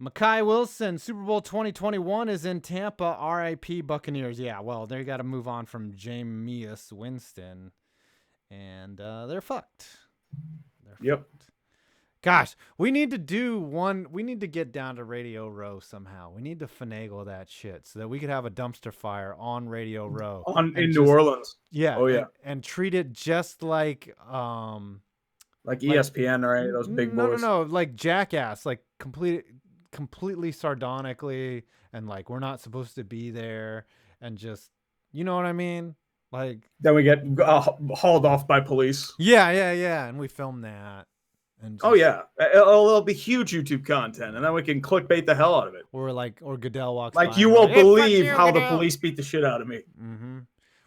Makai Wilson, Super Bowl 2021 is in Tampa. RIP Buccaneers. Yeah, well, they got to move on from Jameis Winston. And they're fucked. Yep. Gosh, we need to do one. We need to get down to Radio Row somehow. We need to finagle that shit so that we could have a dumpster fire on Radio Row. In New Orleans. Yeah. Oh, yeah. And treat it just like ESPN or any of those big boys. No, like Jackass, like completely sardonically, and like we're not supposed to be there, and just, you know what I mean? Like then we get hauled off by police. Yeah, and we film that. And just, oh yeah, it'll be huge YouTube content, and then we can clickbait the hell out of it. Or Goodell walks like by you won't believe how the police beat the shit out of me.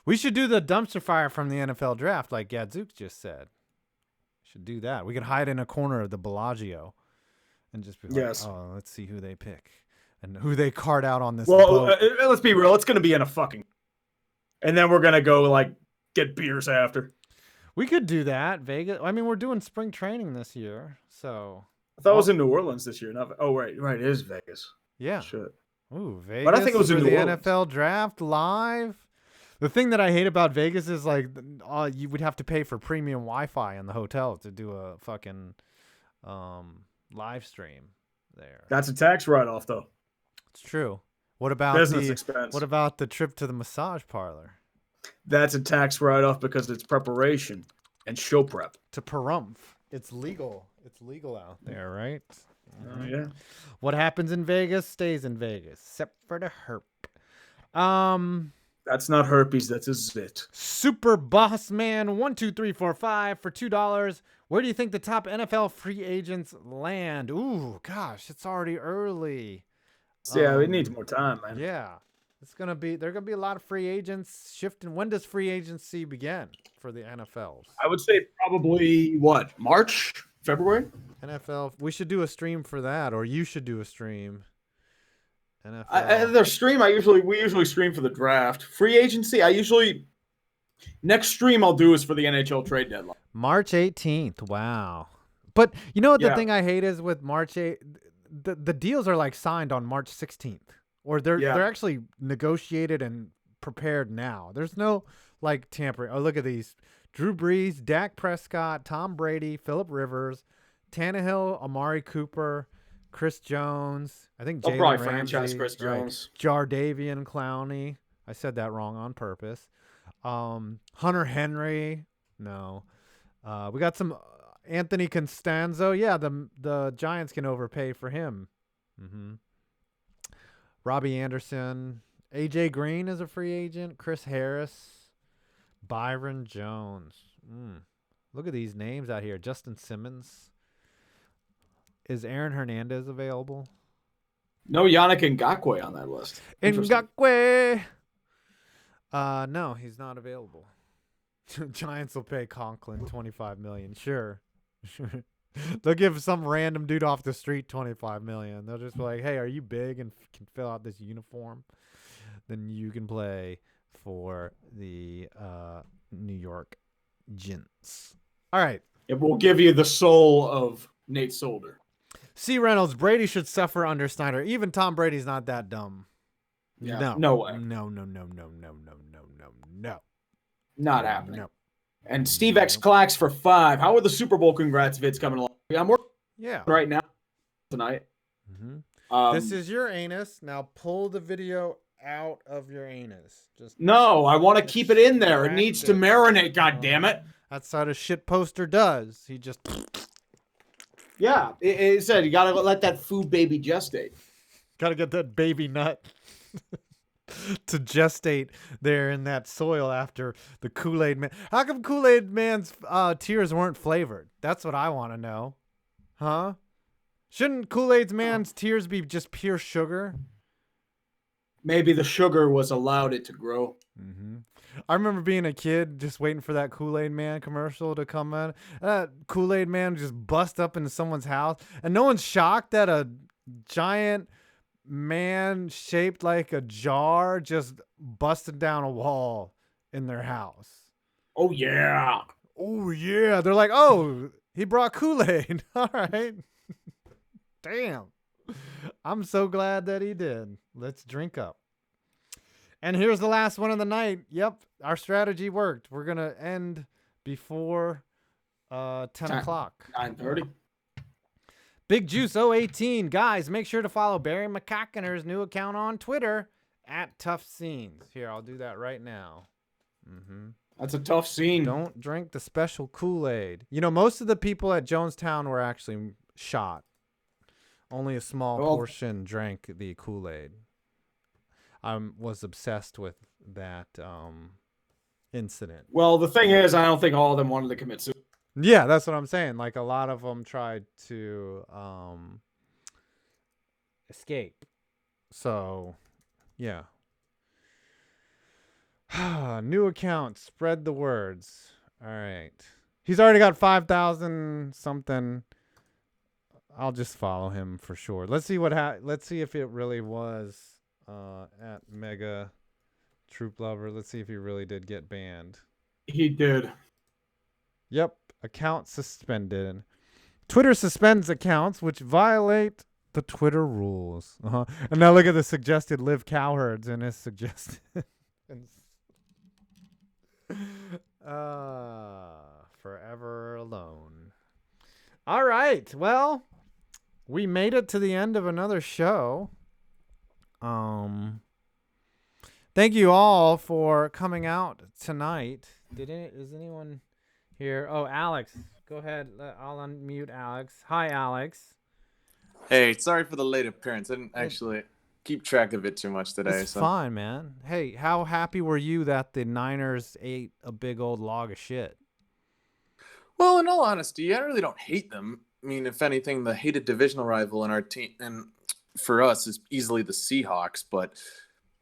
We should do the dumpster fire from the NFL draft, like Gadzooks just said. Should do that. We could hide in a corner of the Bellagio, and just be like, oh, let's see who they pick and who they cart out on this. Well, let's be real. It's gonna be in a fucking, and then we're gonna go like get beers after. We could do that. Vegas. I mean, we're doing spring training this year, so. I thought it was in New Orleans this year. Right. It is Vegas. Yeah. Shit. Ooh, Vegas. But I think it was in the New Orleans. NFL draft live. The thing that I hate about Vegas is like you would have to pay for premium Wi-Fi in the hotel to do a fucking live stream there. That's a tax write-off, though. It's true. What about business expense? What about the trip to the massage parlor? That's a tax write-off because it's preparation and show prep. To Pahrump. It's legal. It's legal out there, right? Yeah. What happens in Vegas stays in Vegas, except for the herp. That's not herpes. That's a zit. Super Boss Man 12345 for $2. Where do you think the top NFL free agents land? Ooh, gosh, it's already early. Yeah, it needs more time, man. Yeah. There are gonna be a lot of free agents shifting. When does free agency begin for the NFLs? I would say probably March, February. NFL. We should do a stream for that, or you should do a stream. NFL. The stream we usually stream for the draft. Free agency, next stream I'll do is for the NHL trade deadline. March 18th. Wow. But you know what the thing I hate is with March 8th, the deals are like signed on March 16th. Or they're actually negotiated and prepared now. There's no like tampering. Oh, look at these: Drew Brees, Dak Prescott, Tom Brady, Phillip Rivers, Tannehill, Amari Cooper, Chris Jones. I think Jalen probably Ramsey, franchise Chris Jones, Jardavian Clowney. I said that wrong on purpose. Hunter Henry. No. We got some Anthony Costanzo. Yeah, the Giants can overpay for him. Robbie Anderson, AJ Green is a free agent. Chris Harris, Byron Jones. Look at these names out here. Justin Simmons. Is Aaron Hernandez available? No Yannick Ngakoue on that list. Ngakoue. No, he's not available. Giants will pay Conklin $25 million. Sure. They'll give some random dude off the street $25 million. They'll just be like, "Hey, are you big and can fill out this uniform? Then you can play for the New York Giants." All right. It will give you the soul of Nate Solder. C. Reynolds, Brady should suffer under Snyder. Even Tom Brady's not that dumb. Yeah, no way. No. Not happening. No. And Steve X Clacks for 5. How are the Super Bowl congrats vids coming along? I'm working right now tonight. This is your anus. Now pull the video out of your anus. Just no, I want to keep it in there. It needs to marinate. God damn it! That's how the shit poster does. He just. Yeah, it said you gotta let that food baby gestate. Gotta get that baby nut to gestate there in that soil after the Kool-Aid Man. How come Kool-Aid Man's tears weren't flavored? That's what I want to know. Huh? Shouldn't Kool-Aid Man's tears be just pure sugar? Maybe the sugar was allowed it to grow. Mm-hmm. I remember being a kid just waiting for that Kool-Aid Man commercial to come in. That Kool-Aid Man just bust up into someone's house, and no one's shocked that a giant man shaped like a jar just busted down a wall in their house. Oh, yeah. Oh, yeah. They're like, oh, he brought Kool-Aid. All right. Damn. I'm so glad that he did. Let's drink up. And here's the last one of the night. Yep, our strategy worked. We're going to end before 10 o'clock. 9:30. Big Juice 018. Guys, make sure to follow Barry McCockener's new account on Twitter at Tough Scenes. Here, I'll do that right now. Mm-hmm. That's a tough scene. Don't drink the special Kool-Aid. You know, most of the people at Jonestown were actually shot. Only a small portion drank the Kool-Aid. I was obsessed with that incident. Well, the thing is, I don't think all of them wanted to commit suicide. Yeah, that's what I'm saying. Like, a lot of them tried to escape. So, yeah. New account. Spread the words. All right. He's already got 5,000 something. I'll just follow him for sure. Let's see let's see if it really was at Mega Troop Lover. Let's see if he really did get banned. He did. Yep. Account suspended. Twitter suspends accounts which violate the Twitter rules. And now look at the suggested live cowherds in his suggested. Forever alone. All right. Well, we made it to the end of another show. Thank you all for coming out tonight. Is anyone here? Oh, Alex. Go ahead. I'll unmute Alex. Hi, Alex. Hey, sorry for the late appearance. I didn't actually keep track of it too much today. It's fine, man. Hey, how happy were you that the Niners ate a big old log of shit? Well, in all honesty, I really don't hate them. I mean, if anything, the hated divisional rival in our team, and for us, is easily the Seahawks. But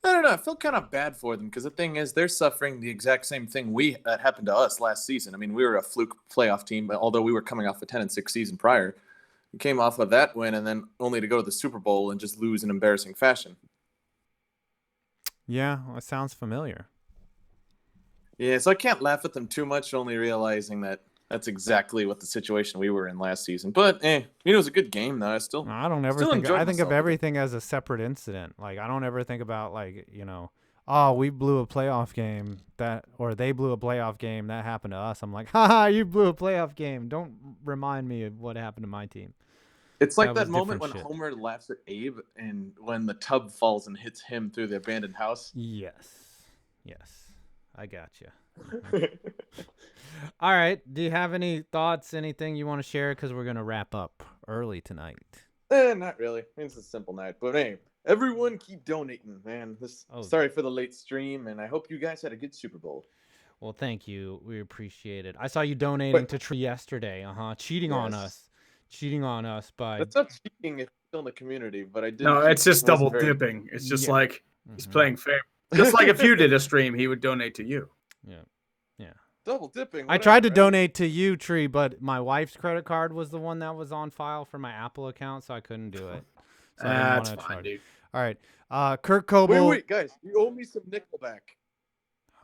I don't know. I feel kind of bad for them because the thing is, they're suffering the exact same thing that happened to us last season. I mean, we were a fluke playoff team, but although we were coming off a 10-6 season prior, we came off of that win and then only to go to the Super Bowl and just lose in embarrassing fashion. Yeah, well, it sounds familiar. Yeah, so I can't laugh at them too much, only realizing that that's exactly what the situation we were in last season. But, it was a good game, though. I don't ever think. I think of everything as a separate incident. Like, I don't ever think about, like, oh, we blew a playoff game or they blew a playoff game that happened to us. I'm like, haha, you blew a playoff game. Don't remind me of what happened to my team. It's like that moment when Homer laughs at Abe and when the tub falls and hits him through the abandoned house. Yes, I got you. All right. Do you have any thoughts, anything you want to share? Because we're going to wrap up early tonight. Not really. I mean, it's a simple night. But hey, everyone keep donating, man. Sorry for the late stream, and I hope you guys had a good Super Bowl. Well, thank you. We appreciate it. I saw you donating to Tree yesterday. Cheating on us. Cheating on us by... That's not cheating if you're still in the community, but I did... No, it's just double dipping. It's just like he's playing fair. Just like if you did a stream, he would donate to you. Yeah. Double dipping. I tried to donate to you, Tree, but my wife's credit card was the one that was on file for my Apple account, so I couldn't do it. So that's fine, dude. All right. Kurt Coble. Wait, guys. You owe me some Nickelback.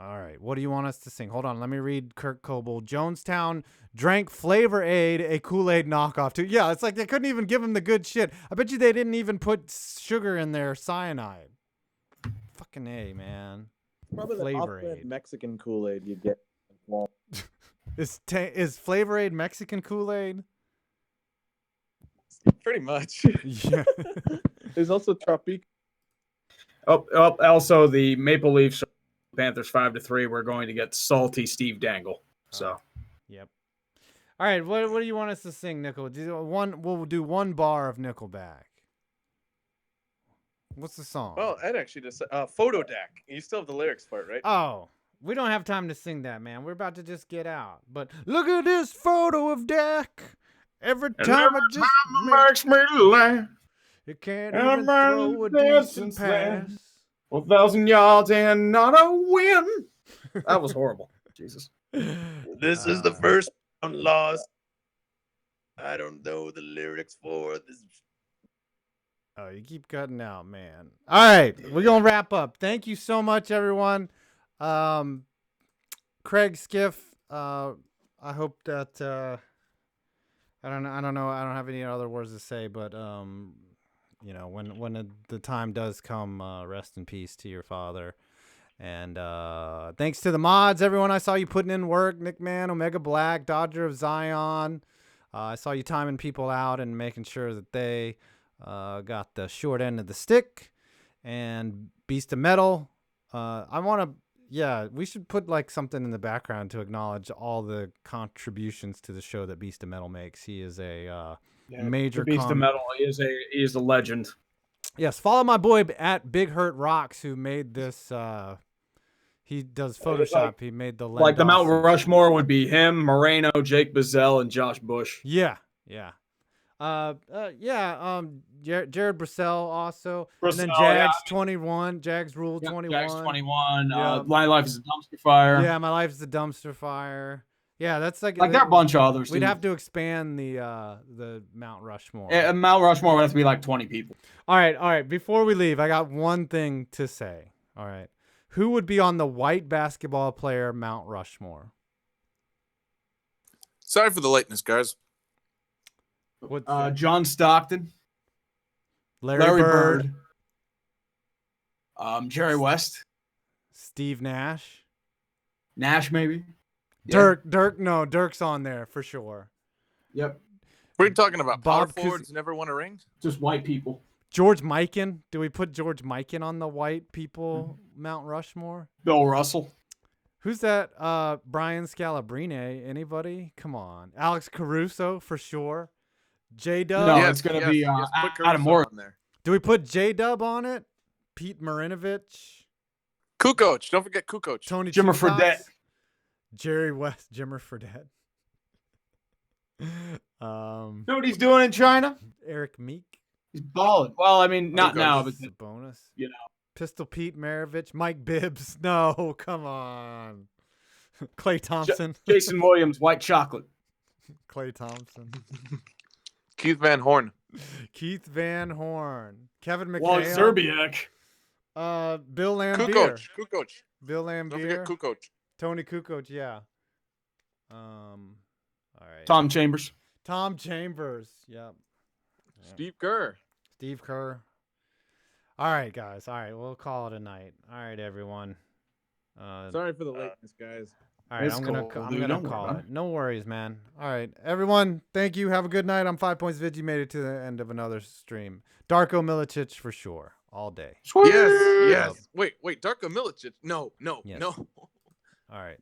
All right. What do you want us to sing? Hold on. Let me read Kurt Coble. Jonestown drank Flavor Aid, a Kool-Aid knockoff, too. Yeah, it's like they couldn't even give him the good shit. I bet you they didn't even put sugar in their cyanide. Fucking A, man. Probably Flavor the Aid. Mexican Kool-Aid you get. Is Flavor Aid Mexican Kool-Aid? Pretty much. Yeah. There's also Tropique. Also the Maple Leafs Panthers 5-3. We're going to get salty Steve Dangle. So, yep. All right, what do you want us to sing, Nickel? We'll do one bar of Nickelback. What's the song? Well, Ed actually just Photo Deck. You still have the lyrics for it, right? Oh, we don't have time to sing that, man. We're about to just get out. But look at this photo of Dak. Every time it just makes me laugh. You can't even throw a decent pass. 1,000 yards and not a win. That was horrible. Jesus. This is the first round loss. I don't know the lyrics for this. Oh, you keep cutting out, man. All right, we're gonna wrap up. Thank you so much, everyone. Craig, Skiff. I hope that I don't know. I don't have any other words to say, but you know, when the time does come, rest in peace to your father. And thanks to the mods, everyone. I saw you putting in work. Nick Man, Omega Black, Dodger of Zion. I saw you timing people out and making sure that they got the short end of the stick. And Beast of Metal. We should put like something in the background to acknowledge all the contributions to the show that Beast of Metal makes. He is a major Beast of Metal. He is a legend. Yes, follow my boy at Big Hurt Rocks, who made this. He does Photoshop. He made the like the Mount Rushmore would be him, Moreno, Jake Bazell, and Josh Bush. Yeah. Jared Brissell also, and then Jags 21, Jags Rule 21. Jags 21. My Life is a Dumpster Fire. Yeah, My Life is a Dumpster Fire. Yeah, that's like there are a bunch of others. We'd have to expand the Mount Rushmore. Yeah, Mount Rushmore would have to be like 20 people. All right. Before we leave, I got one thing to say. All right. Who would be on the white basketball player Mount Rushmore? Sorry for the lateness, guys. John Stockton. Larry Bird. Jerry West. Steve Nash. Nash, maybe. Dirk. No, Dirk's on there for sure. Yep. What are you talking about? Bob Power forwards never won a ring? Just white people. George Mikan. Do we put George Mikan on the white people Mount Rushmore? Bill Russell. Who's that? Brian Scalabrine. Anybody? Come on. Alex Caruso for sure. J-Dub. No, it's going to be Adam Morgan there. Do we put J-Dub on it? Pete Marinovich. Kukoc. Don't forget Kukoc. Tony Jimmer Chupas, Fredette. Jerry West. Jimmer Fredette. Know what he's doing in China? Eric Meek. He's balling. Well, I mean, not now, but it's a bonus. You know. Pistol Pete Maravich. Mike Bibbs. No, come on. Klay Thompson. Jason Williams, white chocolate. Klay Thompson. Keith Van Horn. Keith Van Horn. Kevin McHale. Walt Serbiak. Bill Lambier. Kukoc. Bill Lambier. Don't forget Kukoc. Tony Kukoc, yeah. All right. Tom Chambers. Yep. Steve Kerr. All right, guys. All right, we'll call it a night. All right, everyone. Sorry for the lateness, guys. All right, I'm gonna call it. No worries, man. All right, everyone. Thank you. Have a good night. I'm 5pointsvids. You made it to the end of another stream. Darko Milicic for sure, all day. Yes. Wait. Darko Milicic. No. All right.